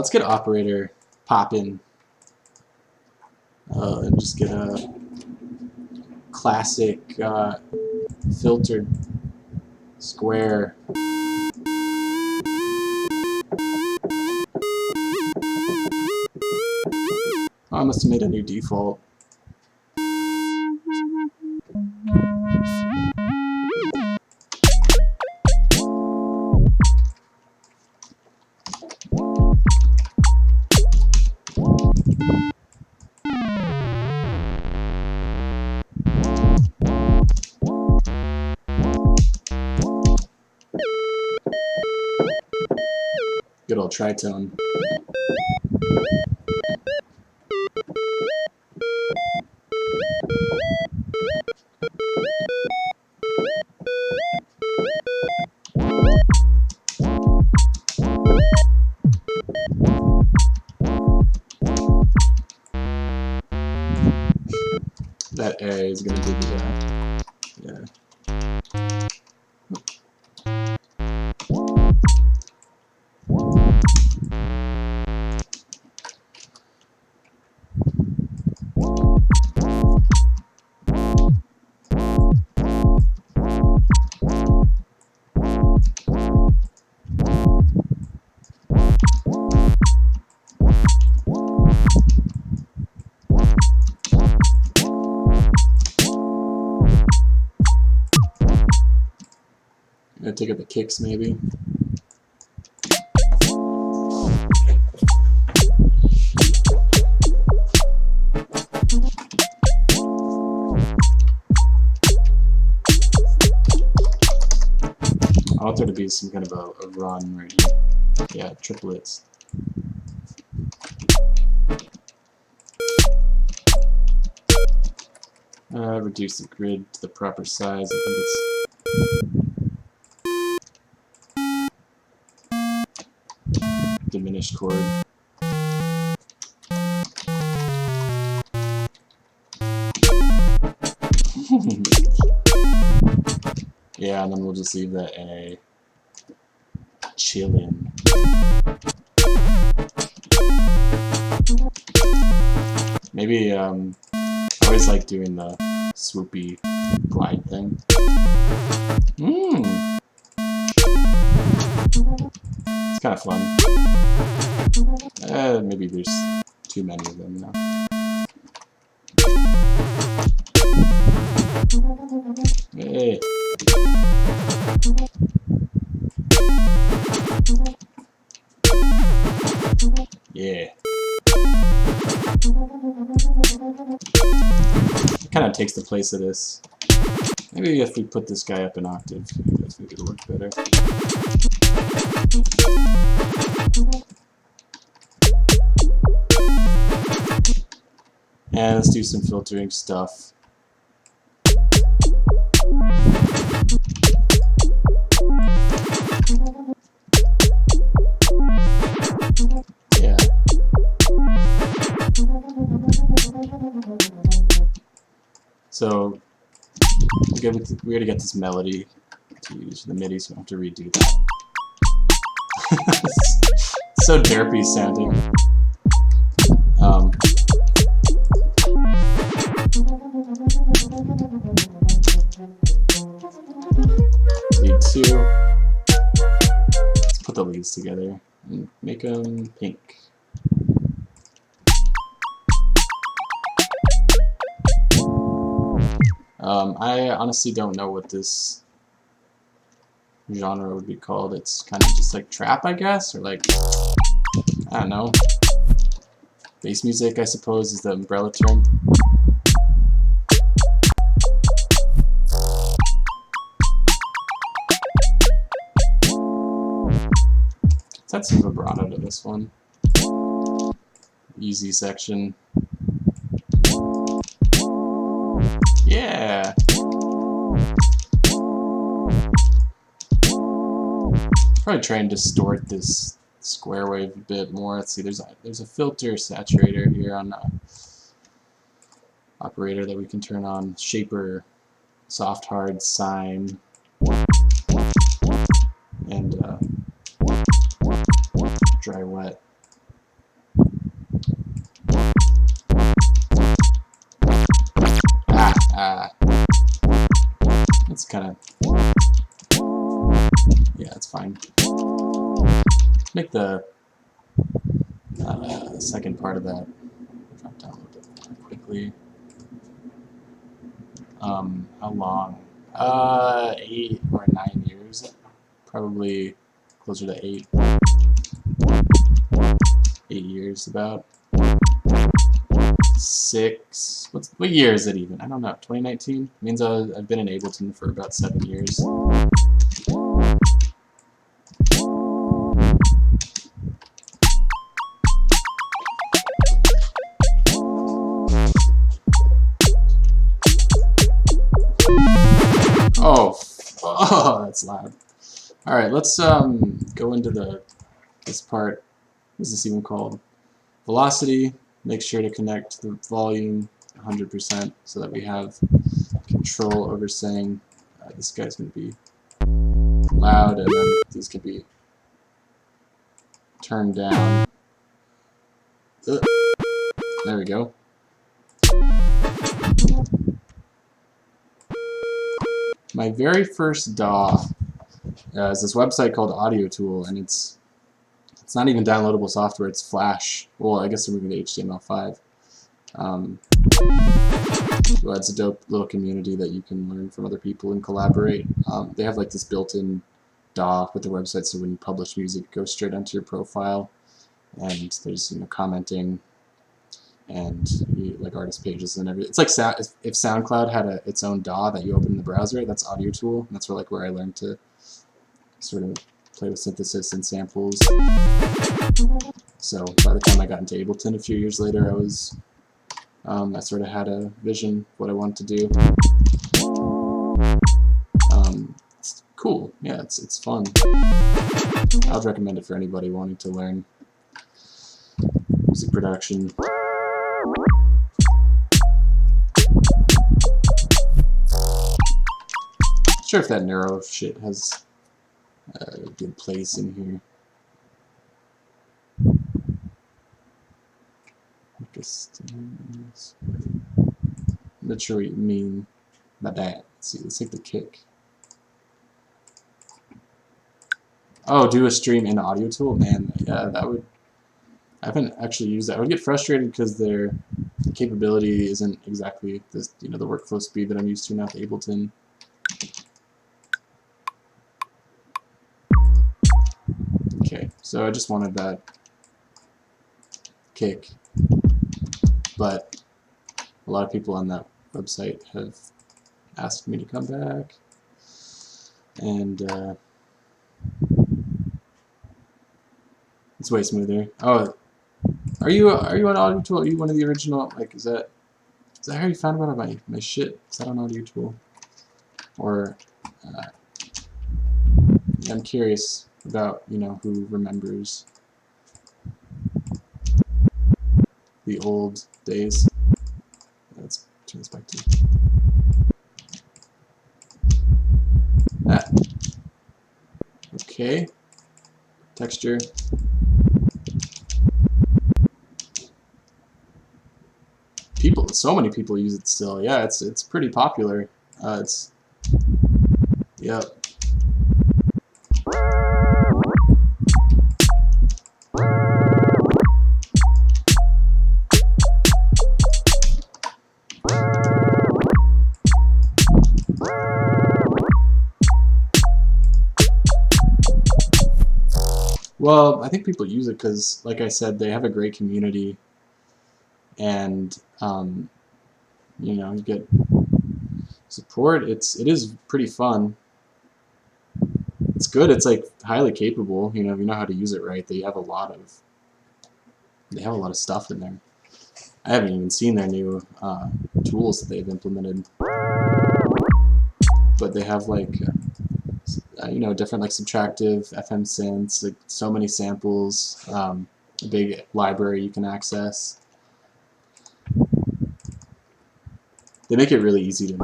Let's get operator poppin', and just get a classic filtered square. Oh, I must have made a new default. Good old tritone. That A is going to be the, yeah. Gonna take up the kicks maybe. I want there to be some kind of a run right here. Yeah, triplets. Reduce the grid to the proper size. I think it's diminished chord. Yeah, and then we'll just leave that A chillin'. Maybe I always like doing the swoopy glide thing. It's kind of fun. Maybe there's too many of them now. Hey. Yeah. It kind of takes the place of this. Maybe if we put this guy up an octave, I think it'll look better. And let's do some filtering stuff. Yeah. So we gotta get this melody to use the MIDI, so I don't have to redo that. It's so derpy sounding. Lead 2. Let's put the leads together and make them pink. I honestly don't know what this genre would be called. It's kind of just like trap, I guess, or like, I don't know. Bass music, I suppose, is the umbrella term. Let's add some vibrato to this one. Easy section. Yeah! Probably try and distort this square wave a bit more. Let's see, there's a filter saturator here on operator that we can turn on. Shaper, soft, hard, sine, and dry, wet. That's kind of, yeah, it's fine. Make the second part of that drop down a little bit more quickly. How long? 8 or 9 years. Probably closer to 8. 8 years about. 6. What year is it even? I don't know. 2019? Means I've been in Ableton for about 7 years. Oh, that's loud. All right, let's go into this part. What is this even called? Velocity. Make sure to connect the volume 100% so that we have control over saying this guy's going to be loud, and then these can be turned down. Ugh. There we go. My very first DAW is this website called Audio Tool, and it's not even downloadable software, it's Flash. Well, I guess they're moving to HTML5. Well, it's a dope little community that you can learn from other people and collaborate. They have like this built-in DAW with their website, so when you publish music, it goes straight onto your profile, and there's commenting and like artist pages and everything. It's like if SoundCloud had its own DAW that you open in the browser. That's Audio Tool. And that's where I learned to sort of play with synthesis and samples. So by the time I got into Ableton a few years later, I sort of had a vision of what I wanted to do. It's cool. Yeah, it's fun. I would recommend it for anybody wanting to learn music production. Not sure if that neuro shit has a good place in here. I'm not sure what you mean by that. Let's see, let's take the kick. Oh, do a stream in Audio Tool? Man, yeah, that would... I haven't actually used that. I would get frustrated because their capability isn't exactly this, the workflow speed that I'm used to now with Ableton. Okay, so I just wanted that kick, but a lot of people on that website have asked me to come back, and it's way smoother. Oh, are you on Audio Tool? Are you one of the original? Like, is that how you found out about my shit? Is that on Audio Tool? Or I'm curious about who remembers the old days. Let's turn this back to that. Okay, texture. So many people use it still. Yeah, it's pretty popular. Yep. Well, I think people use it because, like I said, they have a great community, and you know, you get support. It is pretty fun. It's good. It's like highly capable. You know, if you know how to use it right, they have a lot of stuff in there. I haven't even seen their new tools that they've implemented, but they have like you know, different like subtractive FM synths, like so many samples, a big library you can access. They make it really easy to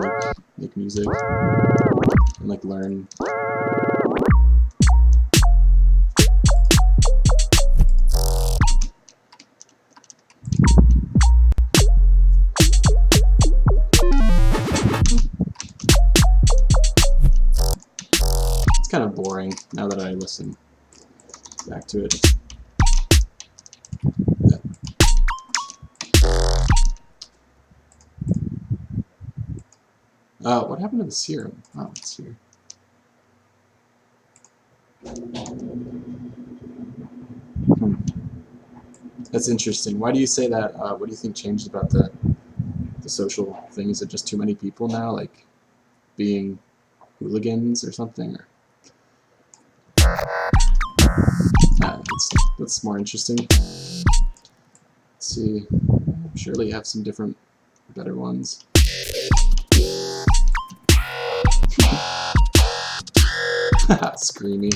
make music and like learn. It's kind of boring now that I listen back to it. What happened to the serum? Oh, it's here. That's interesting. Why do you say that? What do you think changed about the social thing? Is it just too many people now, like being hooligans or something? Or that's more interesting. Let's see. Surely you have some different, better ones. Screamy.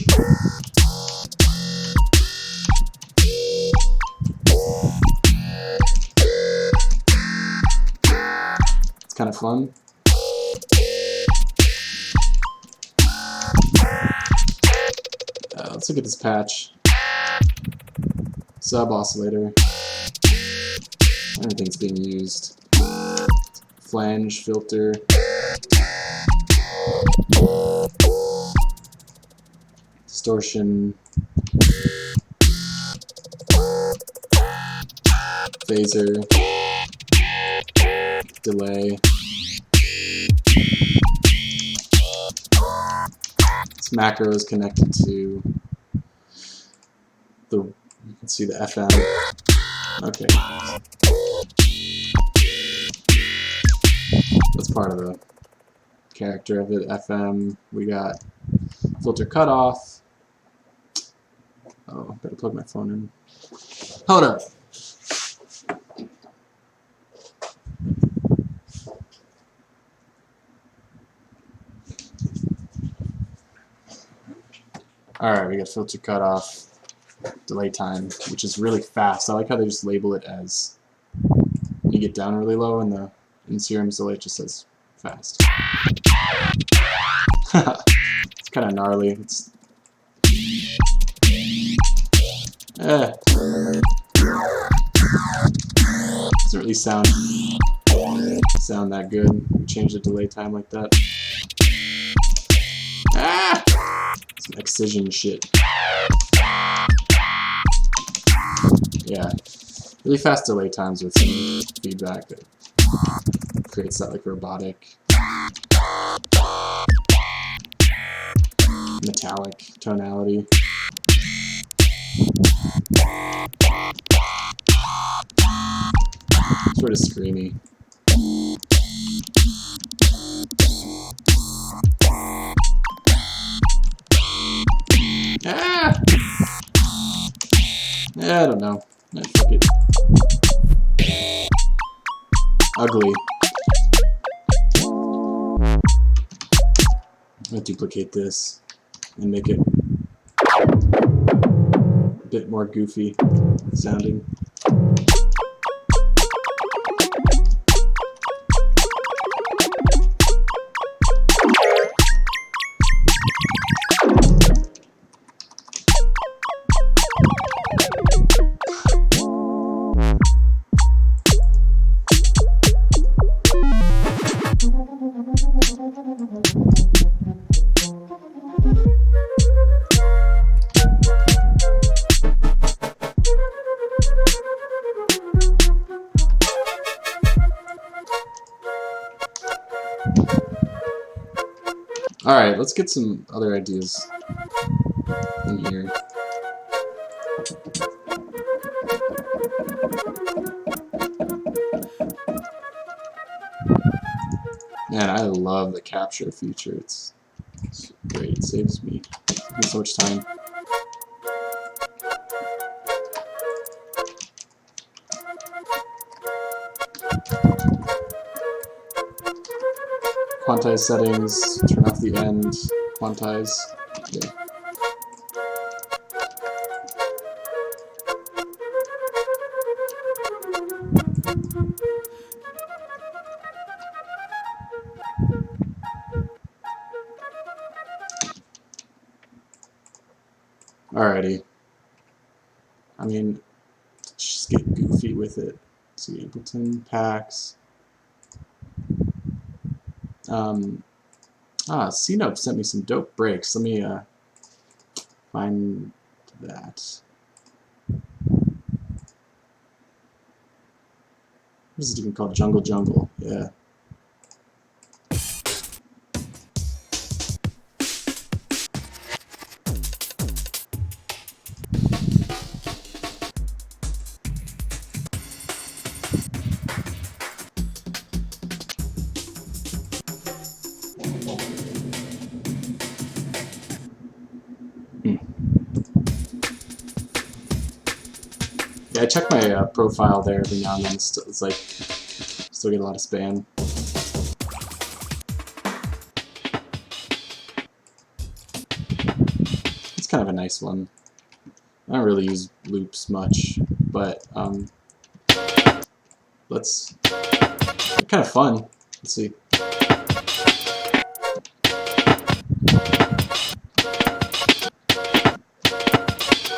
It's kind of fun. Let's look at this patch. Sub oscillator. Everything's being used. Flange, filter. Distortion. Phaser. Delay. This macro is connected to the, let's see, the FM. Okay. That's part of the character of it. FM. We got filter cutoff. Oh, better plug my phone in. Hold up. Alright, we got filter cutoff, delay time, which is really fast. I like how they just label it as, when you get down really low in Serum's delay, it just says fast. It's kind of gnarly. It's doesn't really sound that good. We change the delay time like that. Some excision shit. Yeah, really fast delay times with some feedback that creates that like robotic, metallic tonality. Sort of screamy. Yeah, I don't know. Fuck it. Ugly. I'm gonna duplicate this and make it a bit more goofy sounding. Alright, let's get some other ideas in here. Man, I love the capture feature. It's great. It saves me so much time. Quantize settings, turn off the end, quantize. Yeah. Alrighty. I mean, just get goofy with it. Let's see, Ableton, packs. CNOP sent me some dope breaks. Let me find that. What is it even called? Jungle Jungle. Yeah. Yeah, I check my profile there every now and then. It's like, still get a lot of spam. It's kind of a nice one. I don't really use loops much, but let's. Kind of fun. Let's see.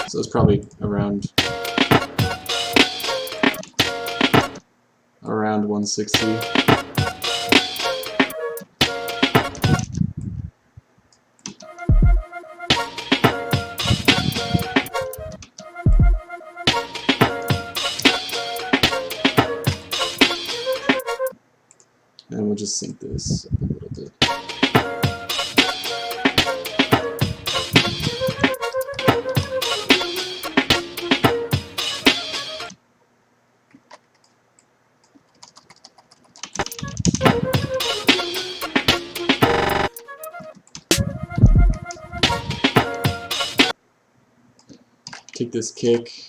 So it's probably around 160. And we'll just sync this up a little bit. Take this kick.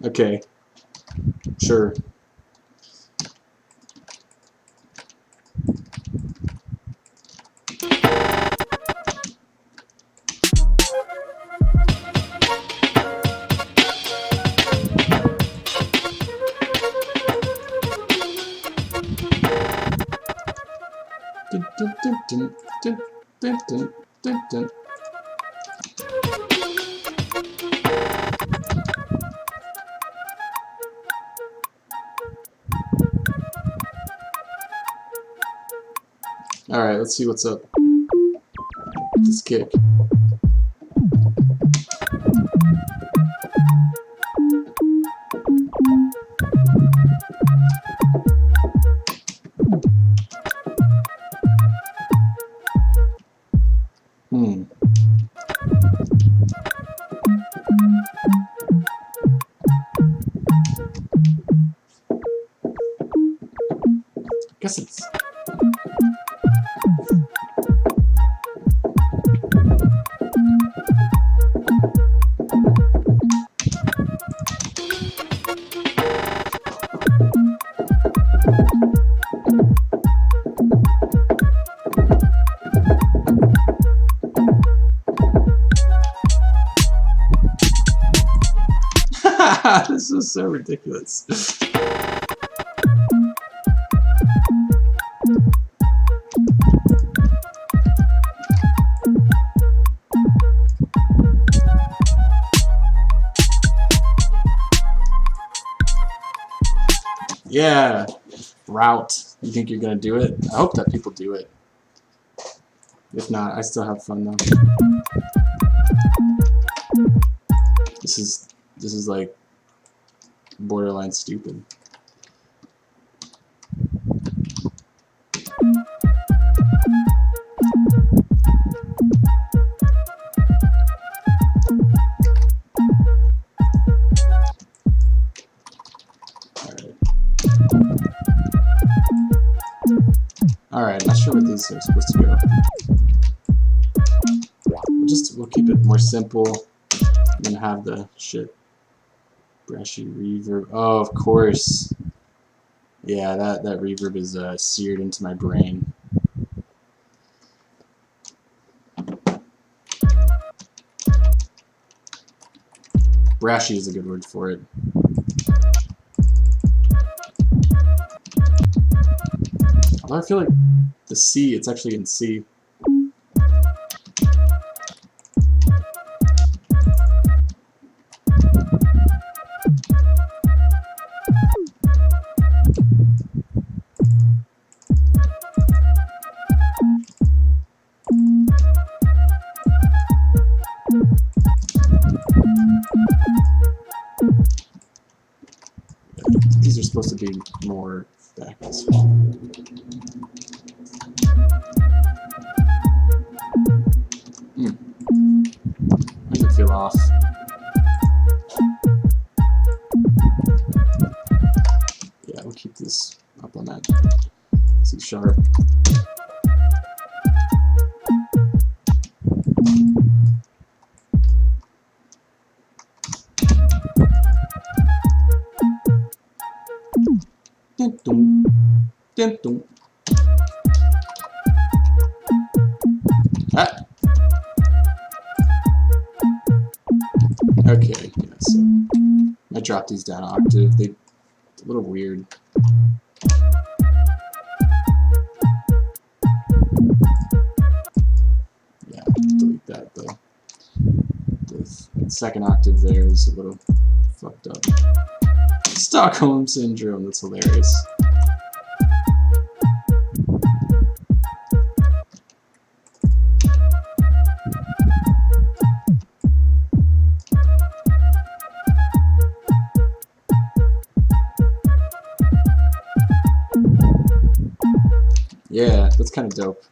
Okay, sure. Dun, dun, dun, dun, dun, dun, dun, dun, dun. Alright, let's see what's up. This kick. I guess it's... This is so ridiculous. Yeah, route. You think you're gonna do it? I hope that people do it. If not, I still have fun though. This is like borderline stupid. Alright, not sure where these are supposed to go. We'll keep it more simple. I'm gonna have the shit. Brushy reverb. Oh, of course. Yeah, that reverb is seared into my brain. Brashy is a good word for it. Although I feel like the C, it's actually in C. These are supposed to be more back this way. Why does it feel off? Yeah, we'll keep this up on that C sharp. Ah. Okay, yeah, so I dropped these down an octave. They're a little weird. Yeah, delete that though. The second octave there is a little fucked up. Stockholm Syndrome, that's hilarious. Yeah, that's kind of dope.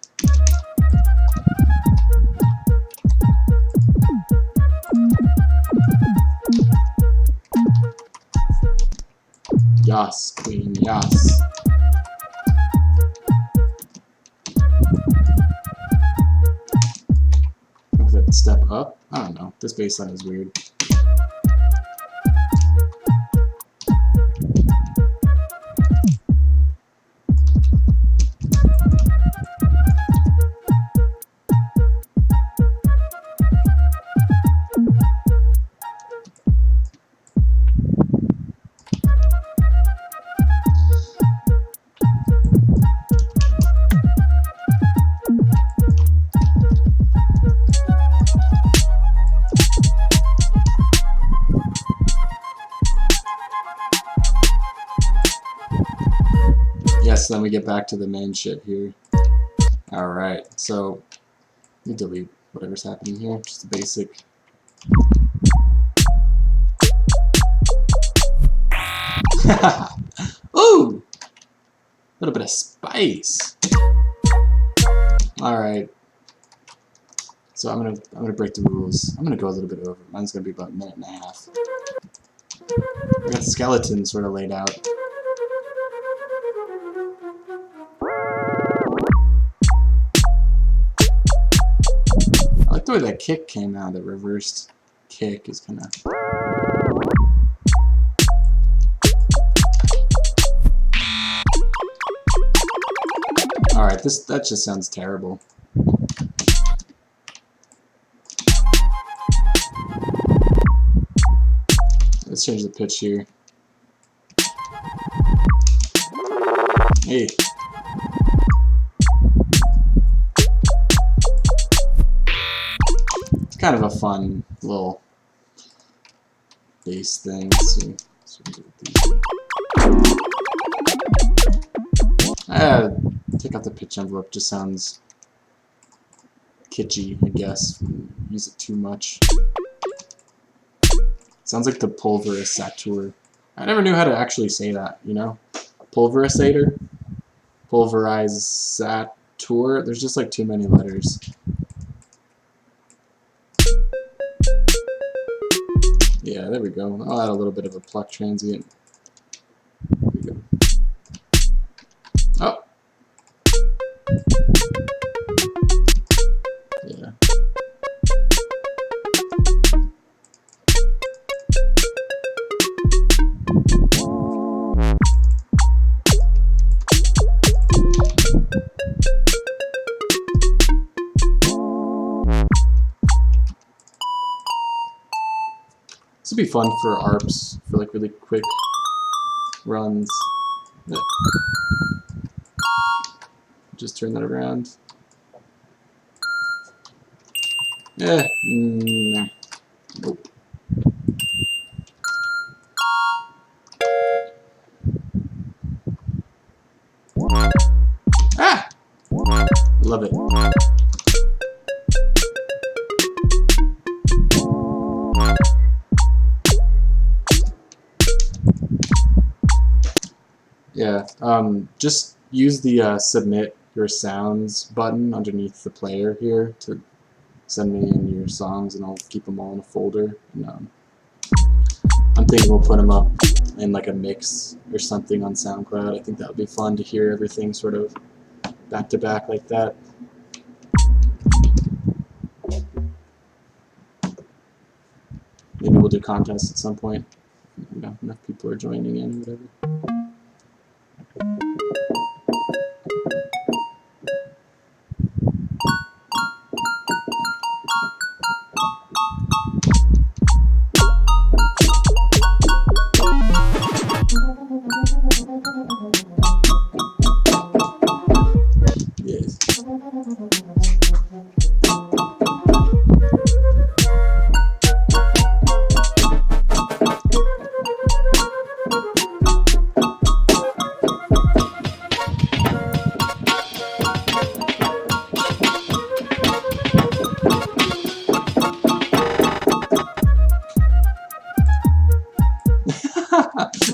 Yas, queen, yas. If it step up? I don't know. This bass line is weird. Yes, then we get back to the main shit here. Alright, so let me delete whatever's happening here, just the basic. Ooh! A little bit of spice. Alright. So I'm gonna break the rules. I'm gonna go a little bit over. Mine's gonna be about a minute and a half. I got the skeleton sort of laid out. I like the way that kick came out. The reversed kick is kind of. Alright, that just sounds terrible. Let's change the pitch here. Hey. It's kind of a fun little bass thing. Let's see. Take out the pitch envelope. Just sounds kitschy, I guess. Use it too much. Sounds like the pulverisator. I never knew how to actually say that, you know? Pulverisator? Pulverizator? There's just like too many letters. Yeah, there we go. I'll add a little bit of a pluck transient. There we go. Oh! Yeah. This would be fun for ARPs, for like really quick runs. Just turn that around. Nah. Nope. Ah! Love it. Yeah, just use the submit your sounds button underneath the player here to send me in your songs, and I'll keep them all in a folder. And, I'm thinking we'll put them up in like a mix or something on SoundCloud. I think that would be fun to hear everything sort of back to back like that. Maybe we'll do contests at some point. You know, enough people are joining in or whatever. Yes.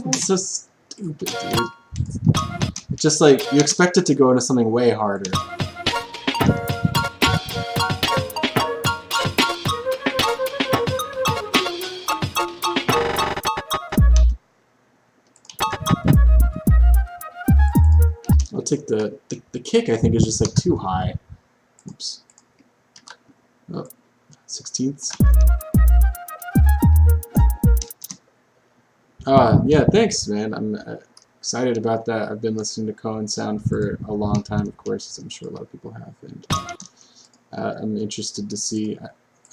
It's so stupid, dude. It's just like, you expect it to go into something way harder. I'll take the kick, I think, is just like too high. Oops. Oh, 16ths. Yeah, thanks, man. I'm excited about that. I've been listening to Cohen Sound for a long time, of course, as I'm sure a lot of people have, and I'm interested to see,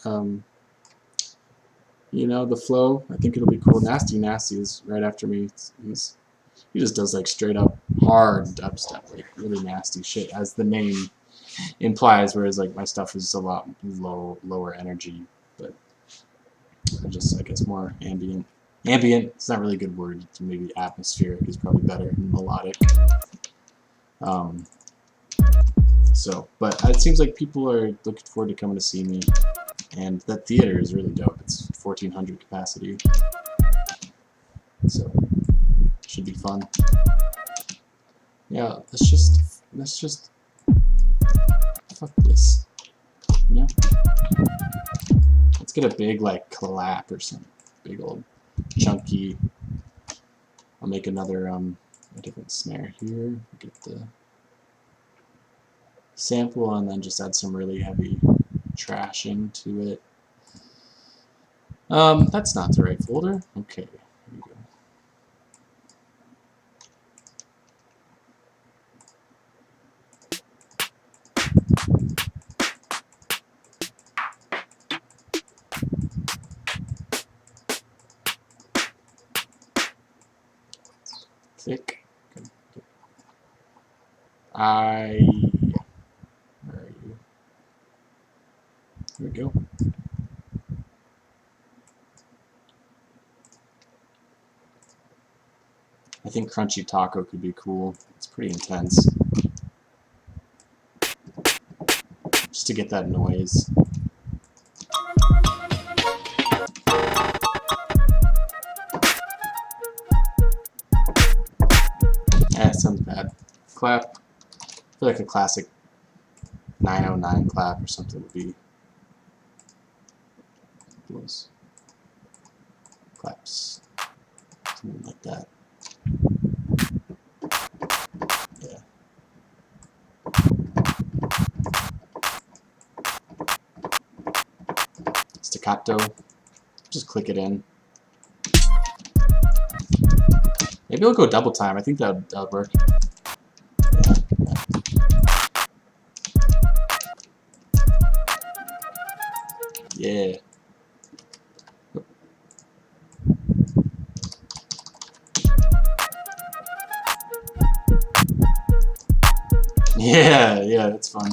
you know, the flow. I think it'll be cool. Nasty is right after me. He just does like straight up hard dubstep, like really nasty shit, as the name implies. Whereas like my stuff is a lot lower energy, but I guess more ambient. Ambient, it's not really a good word. It's maybe atmospheric is probably better than melodic. But it seems like people are looking forward to coming to see me, and that theater is really dope. It's 1,400 capacity, so should be fun. Yeah, let's just fuck this, you know? Let's get a big like clap or something, big old chunky. I'll make another a different snare here. Get the sample and then just add some really heavy trashing to it. That's not the right folder. Okay, here we go. Thick. Where are you? Here we go. I think Crunchy Taco could be cool. It's pretty intense. Just to get that noise. Eh, sounds bad. Clap. I feel like a classic 909 clap or something would be close. Claps. Something like that. Yeah. Staccato. Just click it in. Maybe we'll go double time. I think that would work. Yeah. Yeah, yeah, that's fun.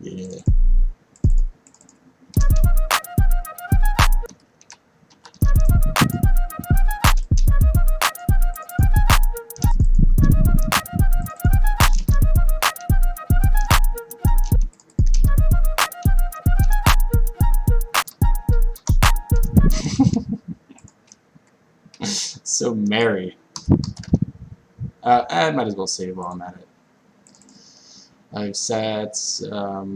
Yeah. So merry. I might as well save while I'm at it. I've sats.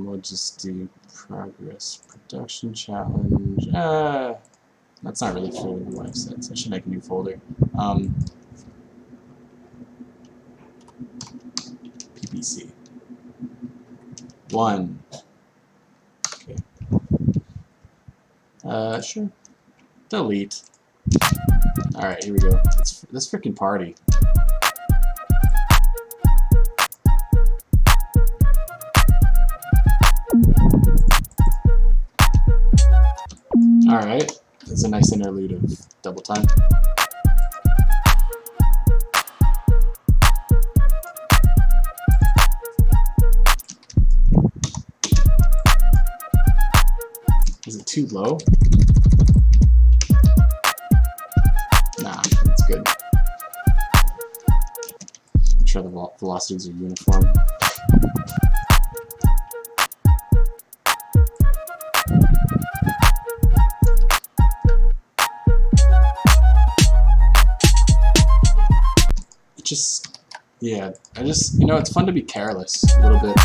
We'll just do progress production challenge. That's not really filled with live sets. I should make a new folder. PPC 1. Okay. Sure. Delete. Alright, here we go. Let's freaking party. Alright. That's a nice interlude of double time. Is it too low? Nah, it's good. Make sure the velocities are uniform. It just, yeah, you know, it's fun to be careless a little bit.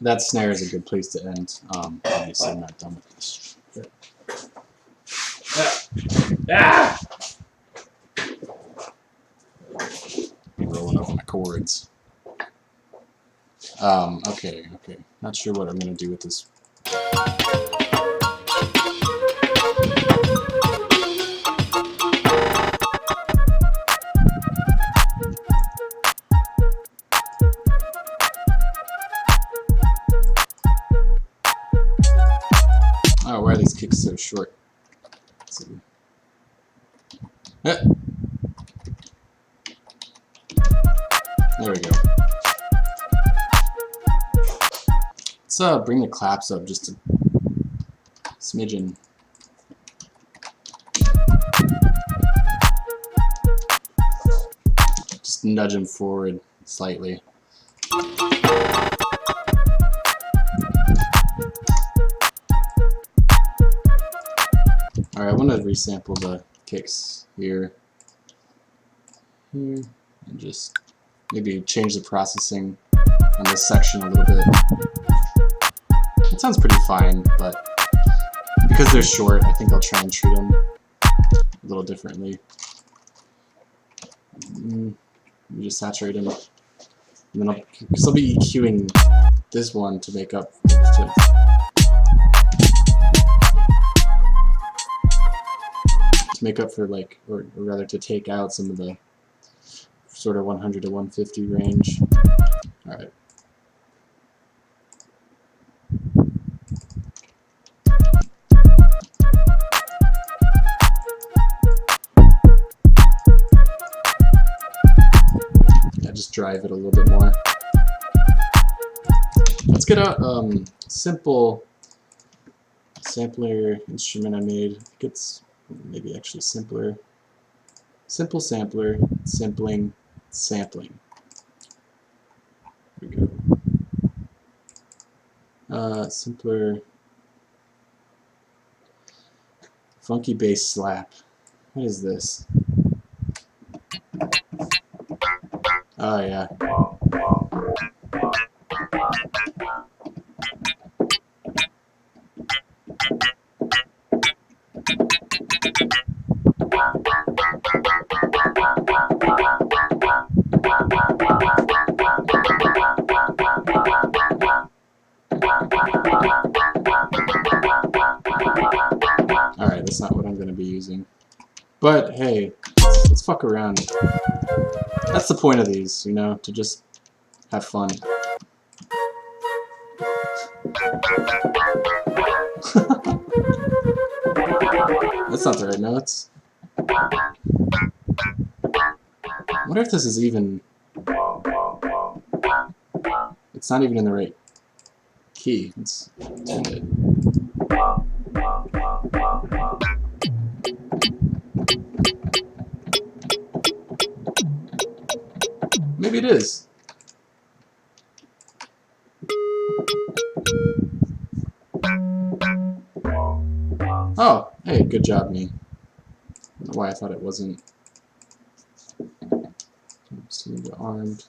That snare is a good place to end. Obviously, I'm not done with this. Be rolling over my chords. Okay. Not sure what I'm gonna do with this. Oh, why are these kicks so short? Let's see. There we go. Let's bring the claps up just a smidgen. Just nudge them forward slightly. Alright, I want to resample the kicks here, and just maybe change the processing on this section a little bit. It sounds pretty fine, but because they're short, I think I'll try and treat them a little differently. Let me just saturate them, and then because I'll be EQing this one to make up for like, or rather to take out some of the sort of 100 to 150 range. All right. Yeah, just drive it a little bit more. Let's get a simple sampler instrument I made. I think it's maybe actually simpler. Simple sampler, sampling. Here we go. Simpler. Funky bass slap. What is this? Oh yeah. Alright, that's not what I'm going to be using. But hey, let's fuck around. That's the point of these, you know, to just have fun. That's not the right notes. I wonder if this is even... It's not even in the right key. Let's tune it. Maybe it is. Oh, hey, good job, me. I don't know why I thought it wasn't. Just need to armed.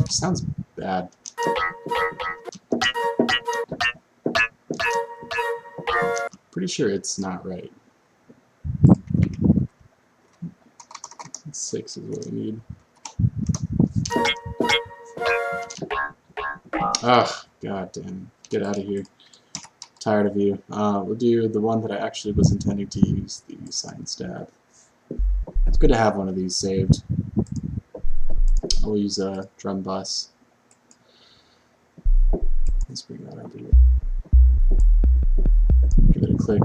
Sounds bad. Pretty sure it's not right. 6 is what we need. Ugh, god damn. Get out of here. Tired of you. We'll do the one that I actually was intending to use, the sine stab. It's good to have one of these saved. I'll use a drum bus. Let's bring that up here. Give it a click.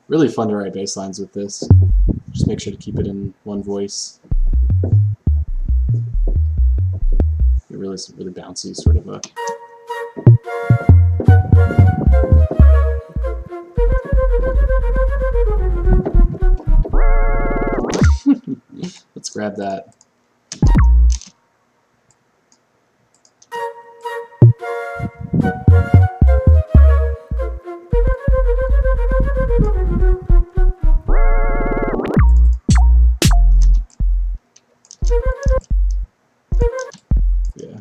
Really fun to write bass lines with this. Just make sure to keep it in one voice. It really is really bouncy, sort of a. Let's grab that. Yeah.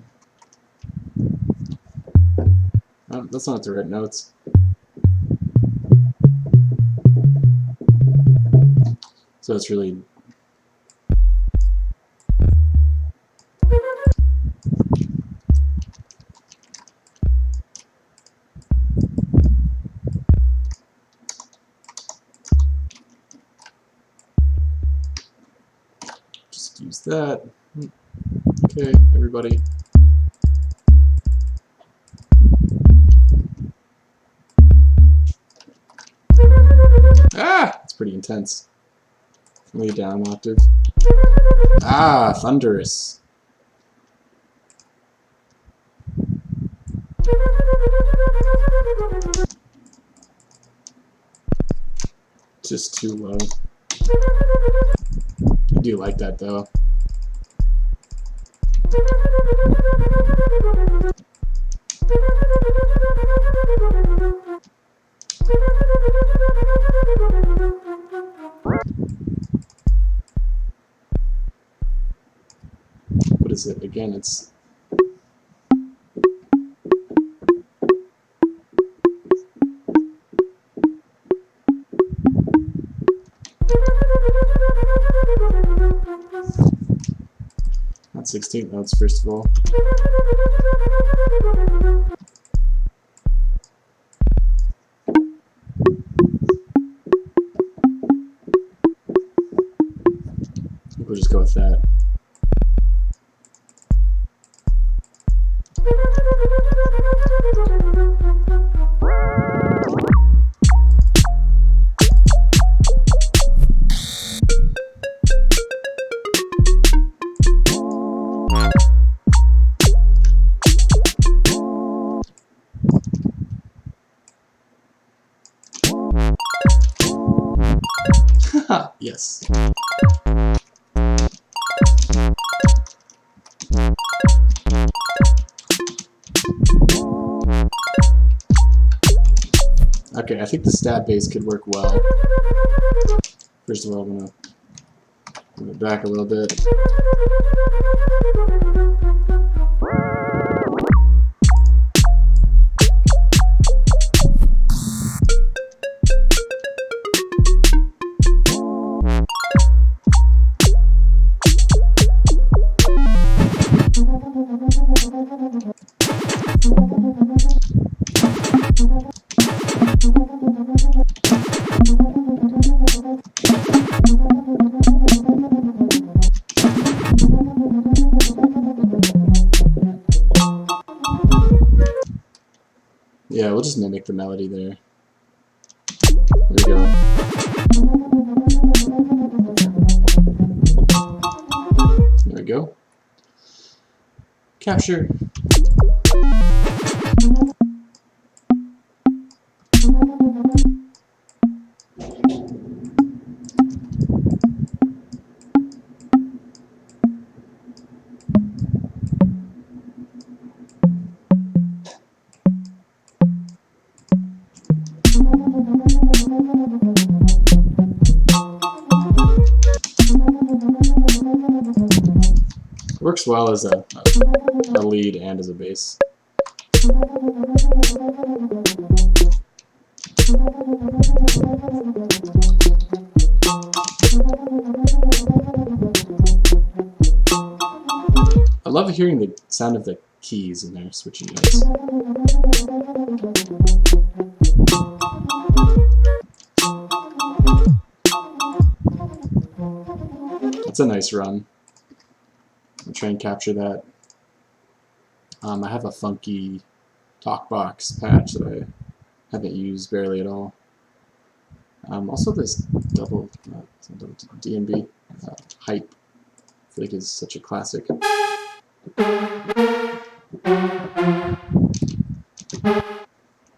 Oh, that's not the right notes. So it's really just use that. Okay, everybody. Ah! It's pretty intense. Way down octave. Ah, thunderous. Just too low. I do like that though. fix it. Again, it's... not 16th notes, first of all. We'll just go with that. Yes. Okay, I think the stab bass could work well. First of all, I'm gonna move it back a little bit. Yeah, we'll just mimic the melody there. There we go. There we go. Capture. Works well as a lead and as a bass. I love hearing the sound of the keys in there, switching notes. That's a nice run. I'll try and capture that. I have a funky talkbox patch that I haven't used barely at all. Also this double D&B hype, I feel like is such a classic.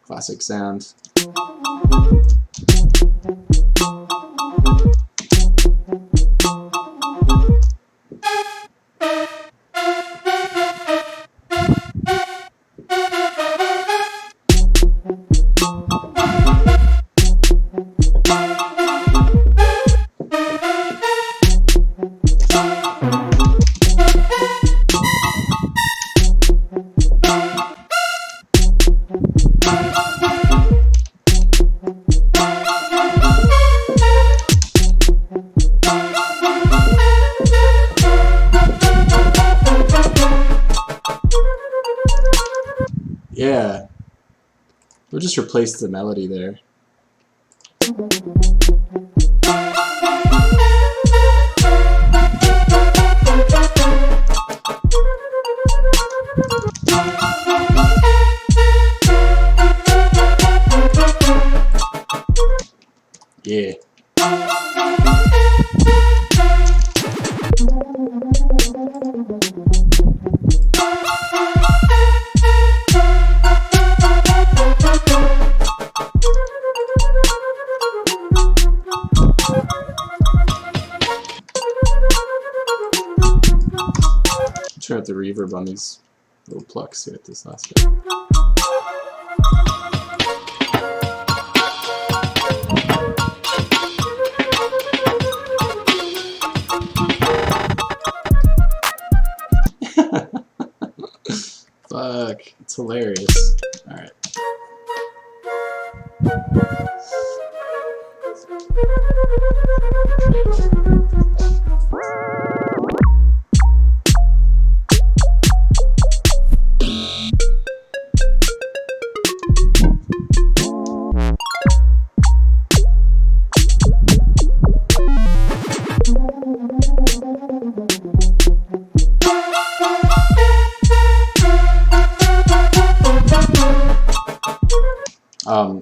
Classic sound. Yeah, we'll just replace the melody there. Yeah. Try out the reverb on these little plucks here at this last bit. hilarious. Alright.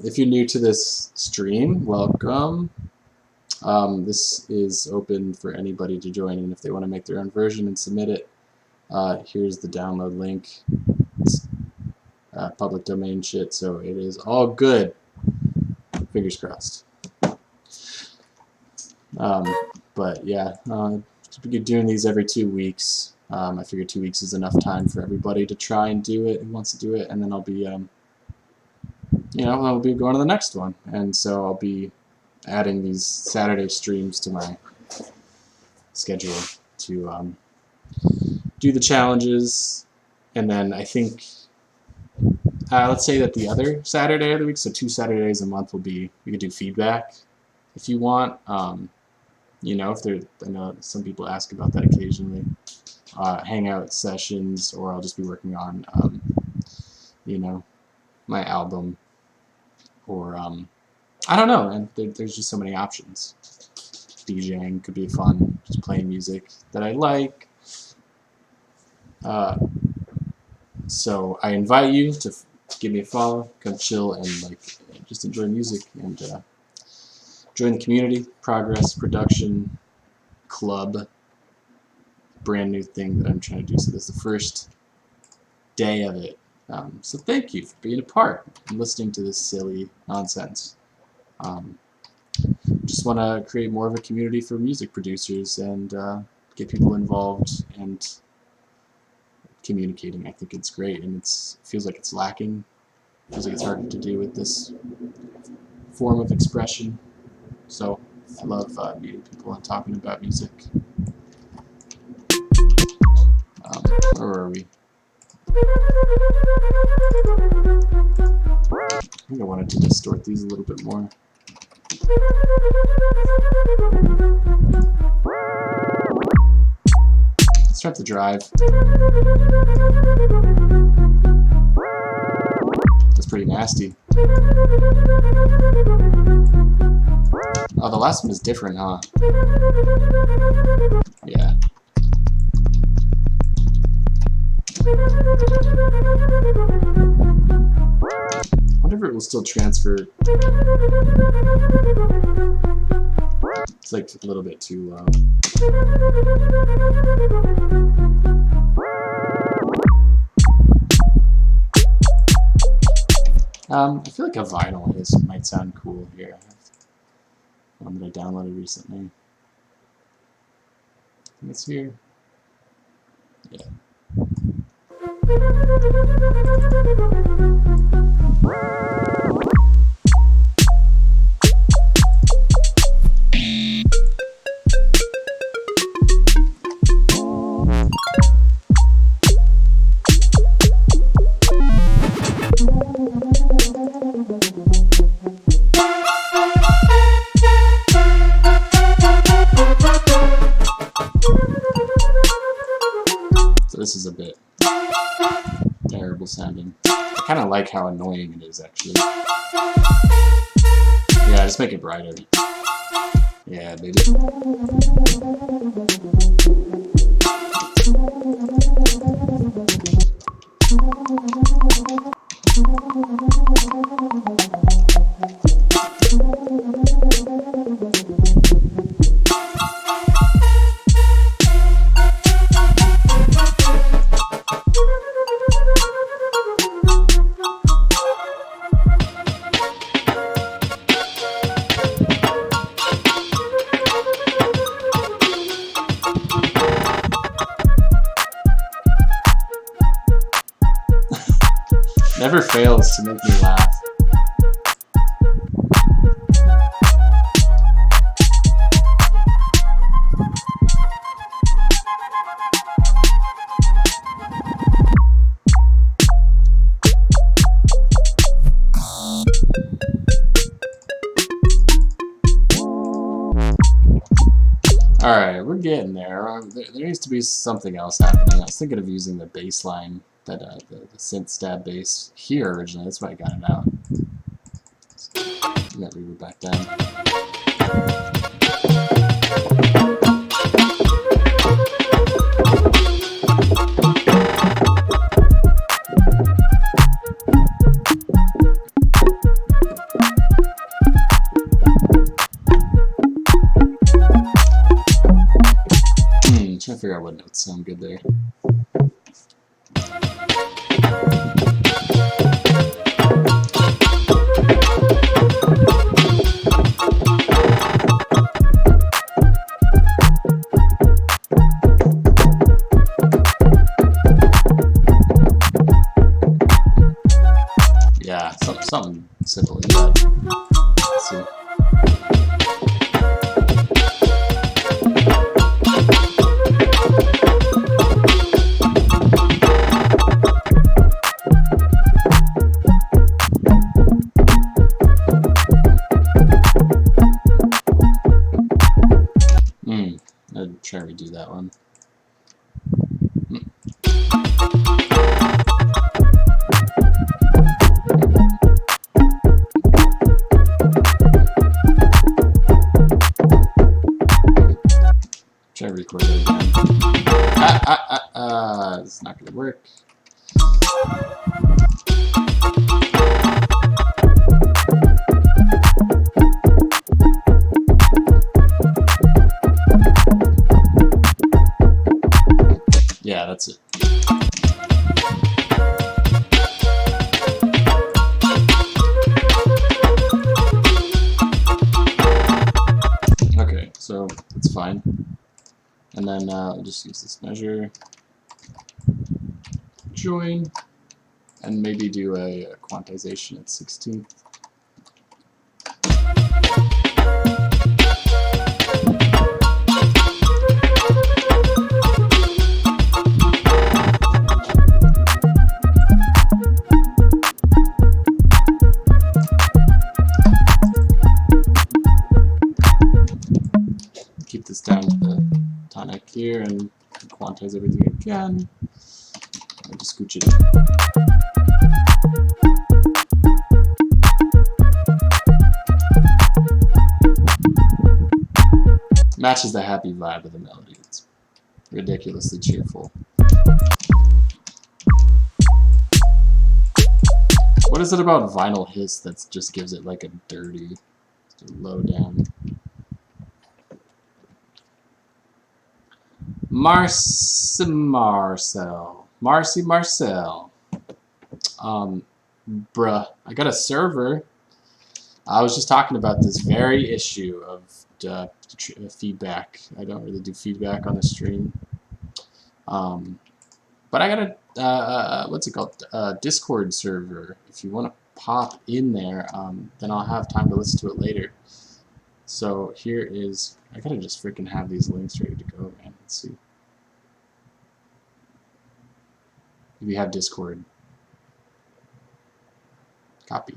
If you're new to this stream, welcome. This is open for anybody to join, and if they want to make their own version and submit it, here's the download link. It's public domain shit, so it is all good. Fingers crossed. But yeah, we're doing these every 2 weeks. I figure 2 weeks is enough time for everybody to try and do it who wants to do it, and then I'll be I'll be going to the next one, and so I'll be adding these Saturday streams to my schedule to do the challenges, and then I think let's say that the other Saturday of the week, so 2 Saturdays a month, we could do feedback if you want. I know some people ask about that occasionally. Hangout sessions, or I'll just be working on my album. Or, I don't know, and there's just so many options. DJing could be fun, just playing music that I like. So I invite you to give me a follow, come chill, and just enjoy music, and join the community, Progress Production Club, brand new thing that I'm trying to do. So this is the first day of it. So thank you for being a part and listening to this silly nonsense. Just want to create more of a community for music producers and get people involved and communicating. I think it's great, and it feels like it's lacking. It feels like it's hard to do with this form of expression. So I love meeting people and talking about music. Where are we? I think I wanted to distort these a little bit more. Let's start the drive. That's pretty nasty. Oh, the last one is different, huh? Yeah. I wonder if it will still transfer. It's like a little bit too low. I feel like a vinyl might sound cool here. I have one that I downloaded recently. I think it's here. Yeah. So this is a bit terrible sounding. I kind of like how annoying it is, actually. Yeah, just make it brighter. Yeah, baby. Never fails to make me laugh. Alright, we're getting there. There needs to be something else happening. I was thinking of using the bass line, that the synth stab bass here originally. That's why I got it out. So, let me reverb back down. Trying to figure out what notes sound good there. Yeah, something simple like that. Let's see. I'd try to redo that one. Try to record it again. It's not gonna work. Yeah, that's it. Okay, so that's fine. And then I'll just use this measure, join, and maybe do a quantization at 16th. Keep this down to the tonic here and quantize everything again. I'll just scooch it in. Matches the happy vibe of the melody. It's ridiculously cheerful. What is it about vinyl hiss that just gives it like a dirty, low down? Marcel. Bruh, I got a server. I was just talking about this very issue of feedback. I don't really do feedback on the stream. But I got a, what's it called? Discord server. If you want to pop in there, then I'll have time to listen to it later. So here is, I gotta just freaking have these links ready to go, man. Let's see. If you have Discord, copy,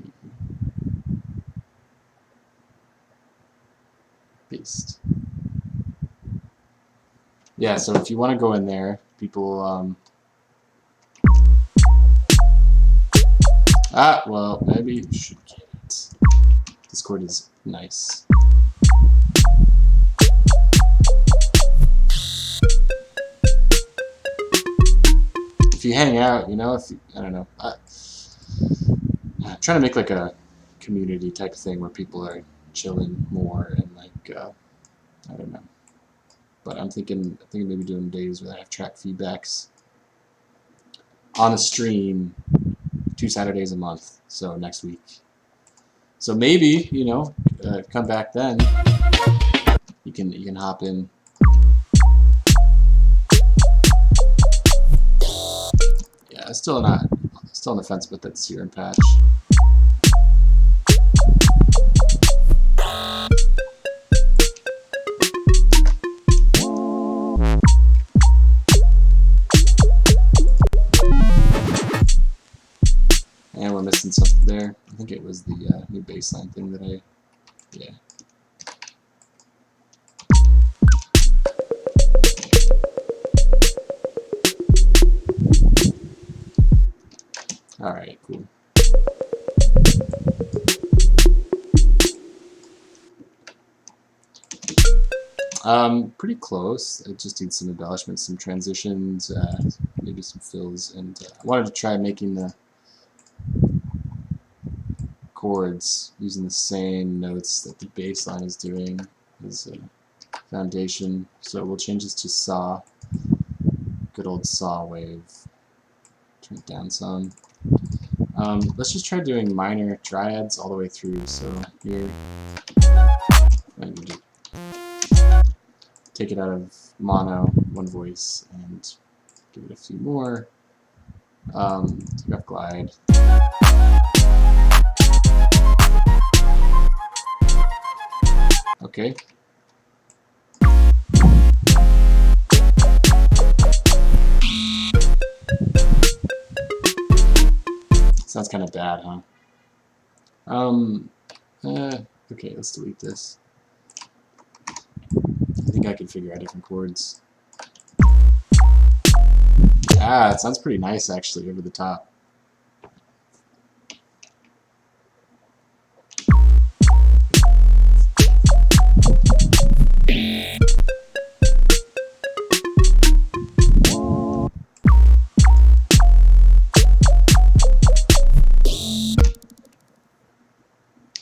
paste. Yeah, so if you want to go in there, people, well, maybe you should get it. Discord is nice. If you hang out, you know, if you, I don't know, I'm trying to make like a community type thing where people are chilling more and like, I don't know. But I'm thinking maybe doing days where I have track feedbacks on the stream 2 Saturdays a month, so next week. So maybe, you know, come back then. You can hop in. Yeah, still on the fence, but that's sear and patch. And we're missing something there. I think it was the new baseline thing that yeah. Alright, cool. Pretty close. I just need some embellishments, some transitions, maybe some fills, and I wanted to try making the chords using the same notes that the bass line is doing as a foundation. So we'll change this to saw. Good old saw wave. Turn it down some. Let's just try doing minor triads all the way through. So here, I need to take it out of mono, one voice, and give it a few more. Take off glide. Okay. Sounds kind of bad, huh? Okay, let's delete this. I think I can figure out different chords. Ah, it sounds pretty nice actually over the top.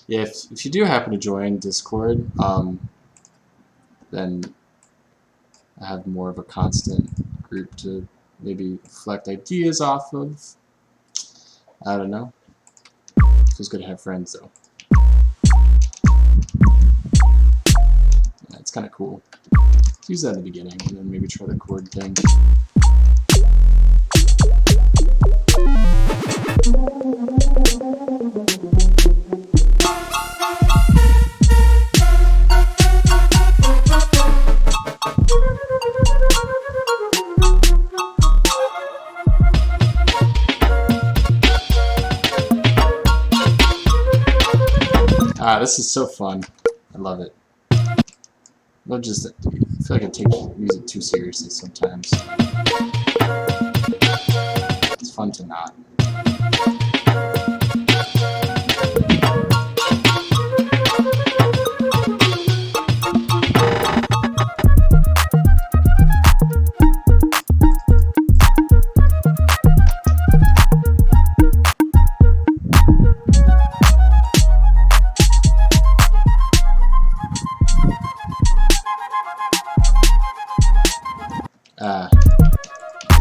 Yeah, if you do happen to join Discord, then I have more of a constant group to maybe reflect ideas off of. I don't know. Feels good to have friends though. Yeah, it's kind of cool. Let's use that in the beginning and then maybe try the chord thing. Ah, this is so fun. I love it. I feel like I take music too seriously sometimes. It's fun to not.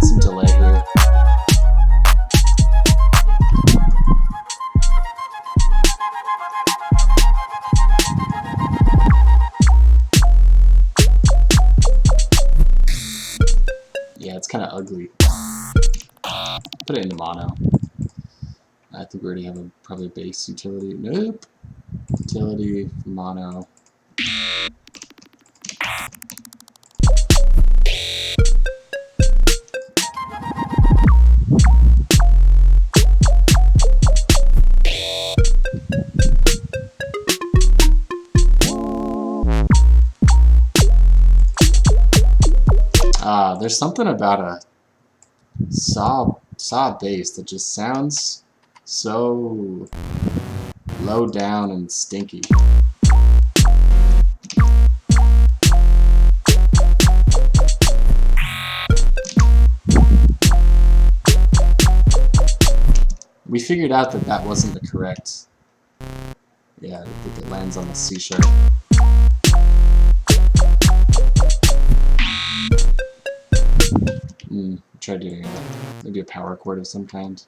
Some delay here. Yeah, it's kind of ugly. Put it into mono. I think we already have probably a bass utility. Nope. Utility, mono. There's something about a saw bass that just sounds so low down and stinky. We figured out that that wasn't the correct. Yeah, I think it lands on the C sharp. Try doing maybe a power chord of some kind.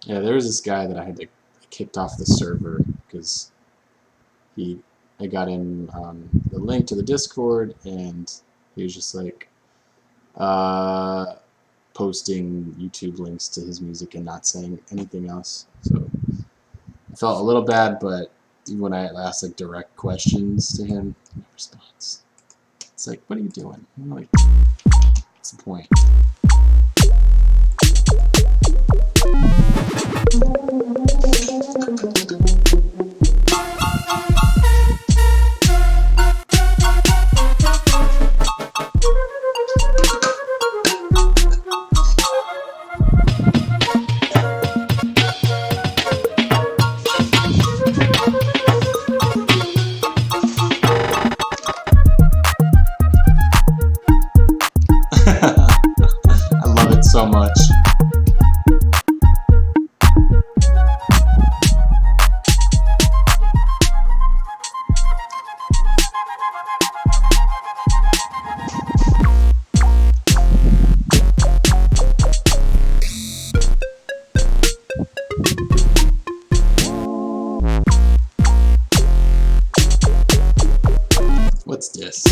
Yeah, there was this guy that I had to kicked off the server because I got in the link to the Discord and he was just like, posting YouTube links to his music and not saying anything else. So I felt a little bad, but even when I asked like direct questions to him, no response. It's like, what are you doing? I'm like, what's the point? I love it so much. What's this?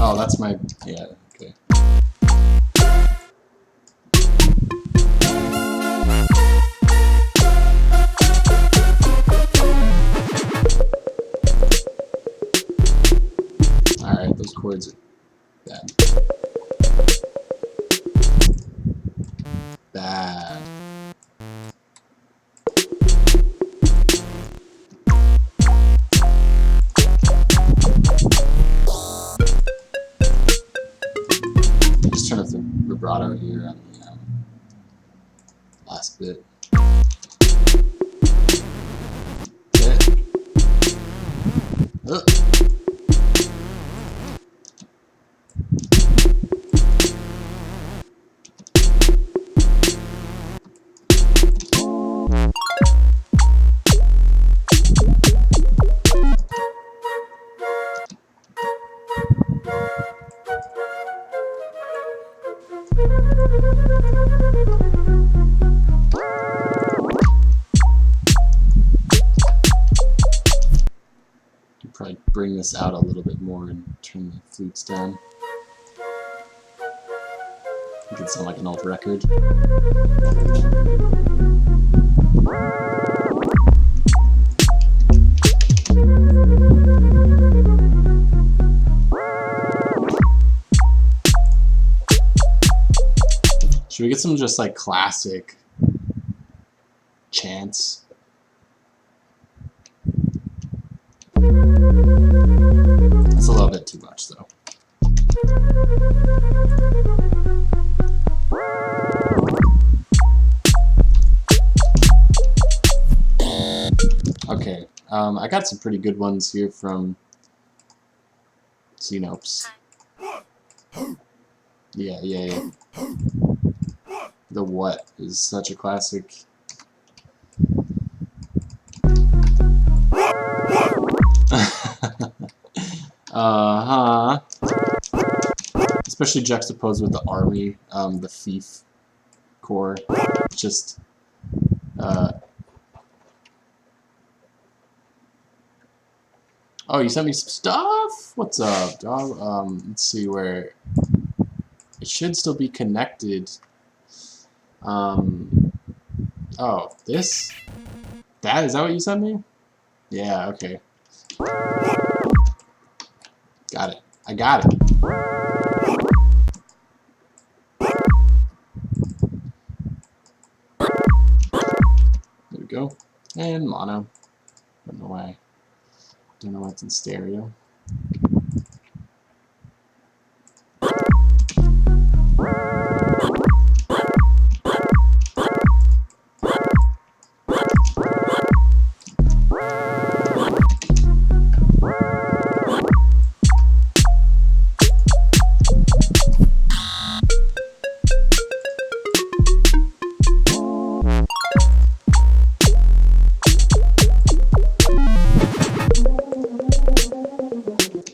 Oh, that's my, yeah, okay. Alright, those chords are bad. Bad. Just turn up the vibrato here on the last bit. Okay. Probably bring this out a little bit more and turn the flutes down. Make it sound like an old record. Should we get some just like classic chants? That's a little bit too much, though. Okay, I got some pretty good ones here from Xenopes. Yeah. The What is such a classic. Especially juxtaposed with the Army, the Fife core. Just, oh, you sent me some stuff? What's up, dog? Let's see where... It should still be connected. Oh, this? Is that what you sent me? Yeah, okay. Got it. I got it. There we go. And mono. Don't know why. Don't know why it's in stereo.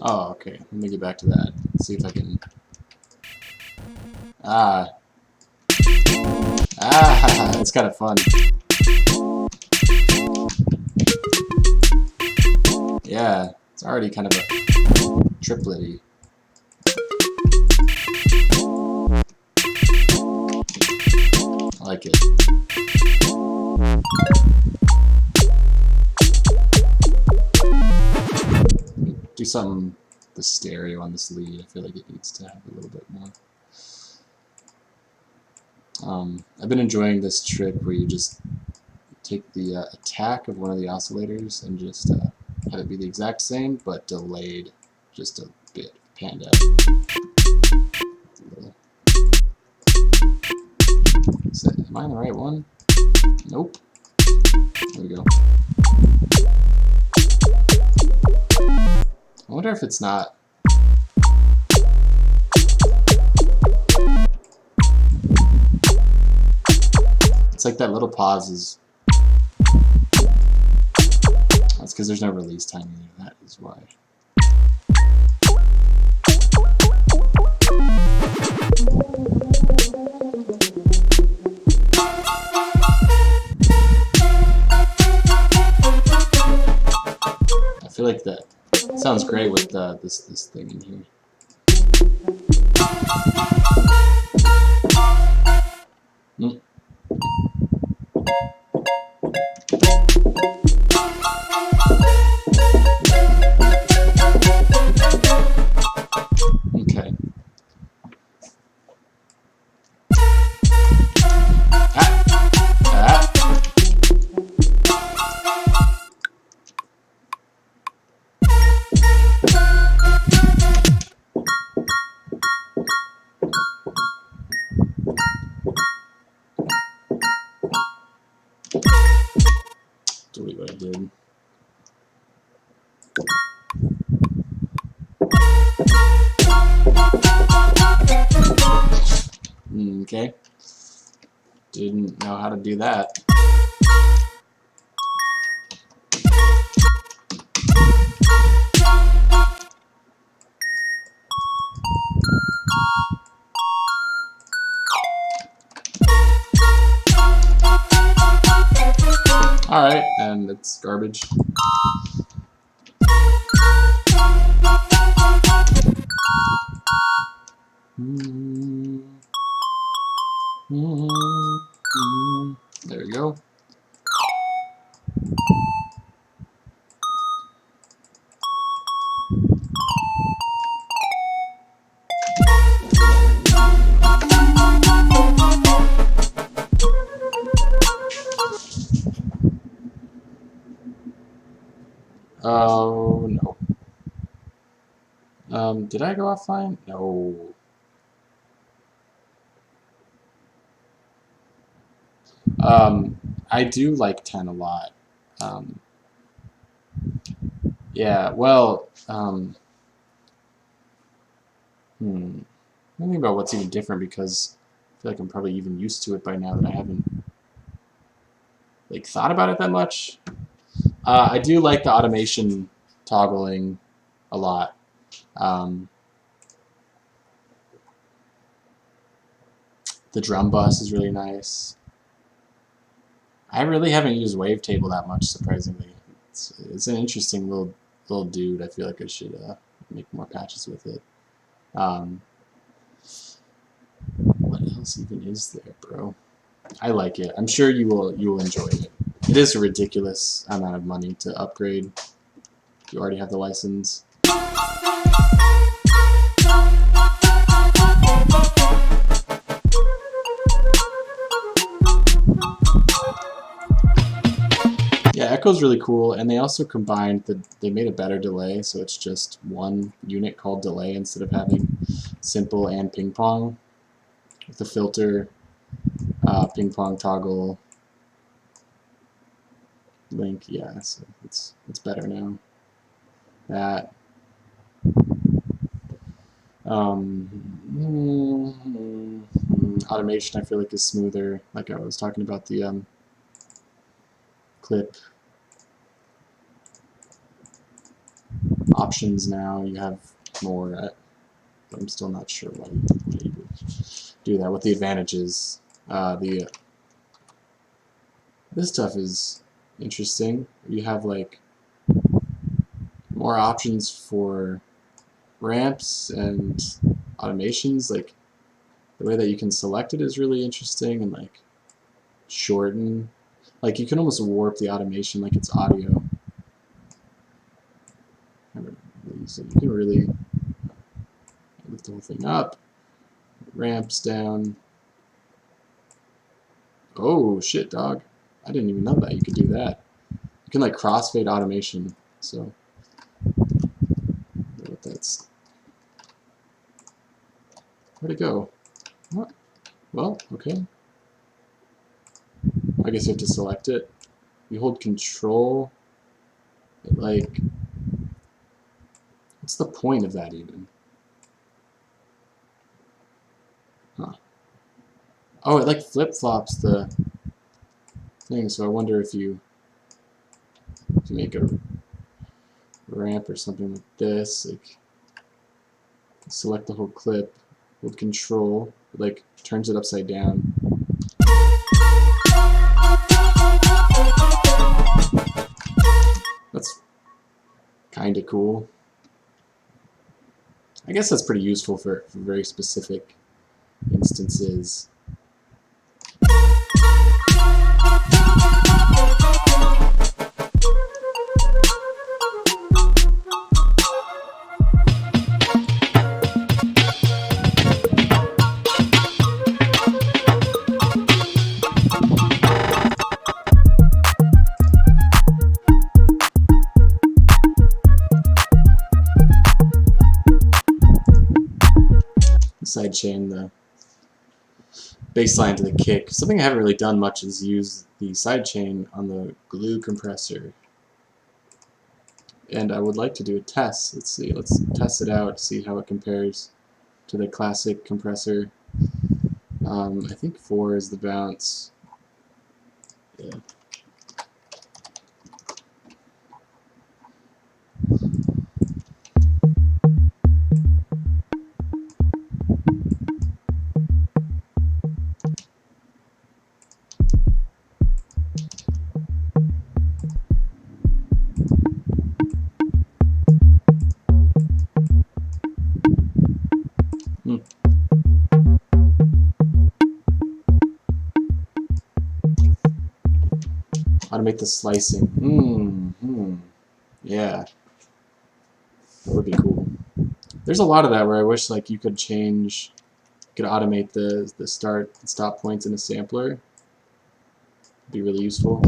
Oh, okay. Let me get back to that. See if I can... That's kind of fun. Yeah, it's already kind of a triplet-y. like it. Do something the stereo on this lead. I feel like it needs to have a little bit more. I've been enjoying this trick where you just take the attack of one of the oscillators and just have it be the exact same but delayed just a bit, panned out. Am I on the right one? Nope. There we go. I wonder if it's not. It's like that little pause is. That's because there's no release time either. That is why. I feel like that sounds great with this thing in here. Okay. Delete what I did. Okay. Didn't know how to do that. Alright, and it's garbage. There we go. Oh, no. Did I go offline? No. I do like 10 a lot. Yeah, well, thinking about what's even different because I feel like I'm probably even used to it by now that I haven't like thought about it that much. I do like the automation toggling a lot. The drum bus is really nice. I really haven't used Wavetable that much, surprisingly. It's an interesting little dude. I feel like I should make more patches with it. What else even is there, bro? I like it. I'm sure you will enjoy it. It is a ridiculous amount of money to upgrade. You already have the license. Yeah, Echo's really cool, and they also combined they made a better delay, so it's just one unit called delay instead of having simple and ping pong with the filter, ping pong toggle link. Yeah, so it's better now. That automation I feel like is smoother. Like I was talking about the clip options now. You have more. I'm still not sure why you would do that. What the advantages? This stuff is interesting. You have like more options for ramps and automations. Like the way that you can select it is really interesting, and like shorten. Like you can almost warp the automation like it's audio. So you can really lift the whole thing up, ramps down. Oh shit, dog! I didn't even know that you could do that. You can like crossfade automation. So what that's. Where'd it go? What? Well, okay. I guess you have to select it. You hold control. Like, what's the point of that even? Huh. Oh, it like flip-flops the thing, so I wonder if you make a ramp or something like this, like select the whole clip, hold control, it like turns it upside down. That's kind of cool. I guess that's pretty useful for very specific instances. Sidechain the baseline to the kick. Something I haven't really done much is use the sidechain on the glue compressor. And I would like to do a test. Let's see, let's test it out, see how it compares to the classic compressor. I think 4 is the bounce. Yeah. Automate the slicing. Yeah, that would be cool. There's a lot of that where I wish like you could change, you could automate the start and stop points in a sampler. It'd be really useful.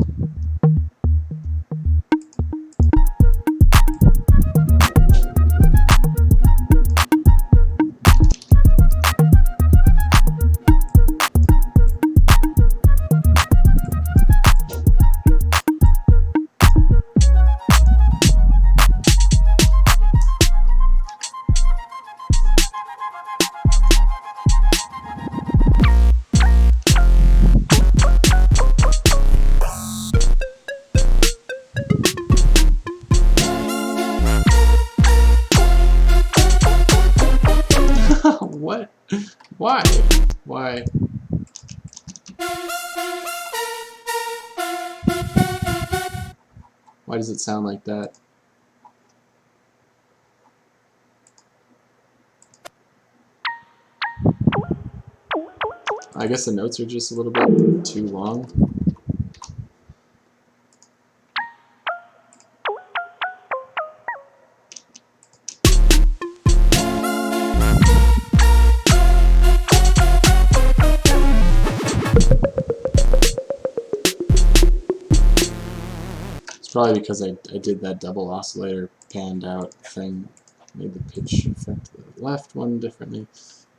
What? Why? Why? Why does it sound like that? I guess the notes are just a little bit too long. Probably because I did that double oscillator panned out thing, made the pitch affect the left one differently.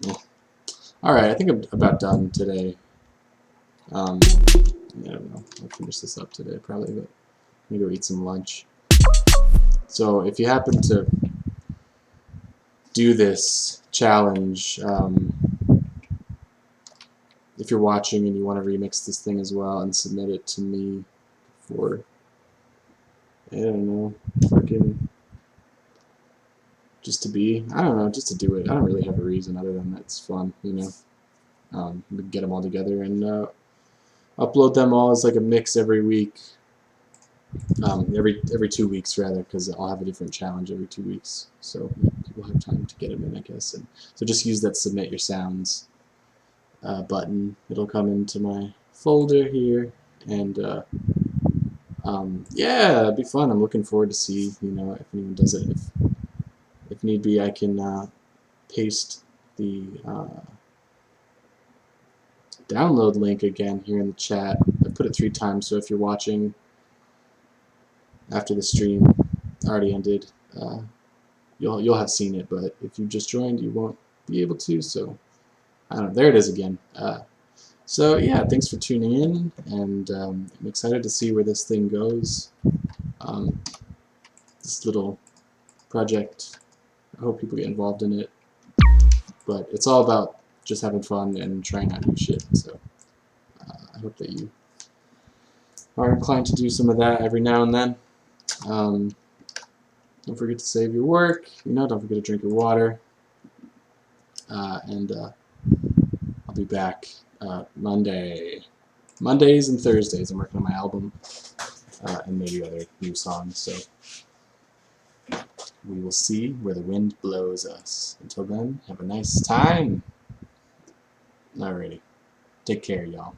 Yeah. Alright, I think I'm about done today. I don't know, I'll finish this up today probably, but I'm gonna go eat some lunch. So if you happen to do this challenge, if you're watching and you want to remix this thing as well and submit it to me for, I don't know, fucking, just to be, I don't know, just to do it. I don't really have a reason other than that's fun, you know. We can get them all together and upload them all as like a mix every week, every 2 weeks rather, because I'll have a different challenge every 2 weeks, so people have time to get them in, I guess. And so just use that submit your sounds button. It'll come into my folder here, and yeah, it'd be fun. I'm looking forward to see, you know, if anyone does it. If need be, I can paste the download link again here in the chat. I put it 3 times, so if you're watching after the stream already ended, you'll have seen it. But if you just joined, you won't be able to. So I don't know. There it is again. So yeah, thanks for tuning in, and I'm excited to see where this thing goes. This little project, I hope people get involved in it, but it's all about just having fun and trying out new shit. So I hope that you are inclined to do some of that every now and then. Don't forget to save your work. You know, don't forget to drink your water. And I'll be back Mondays and Thursdays. I'm working on my album and maybe other new songs. So we will see where the wind blows us. Until then, have a nice time. Alrighty. Take care, y'all.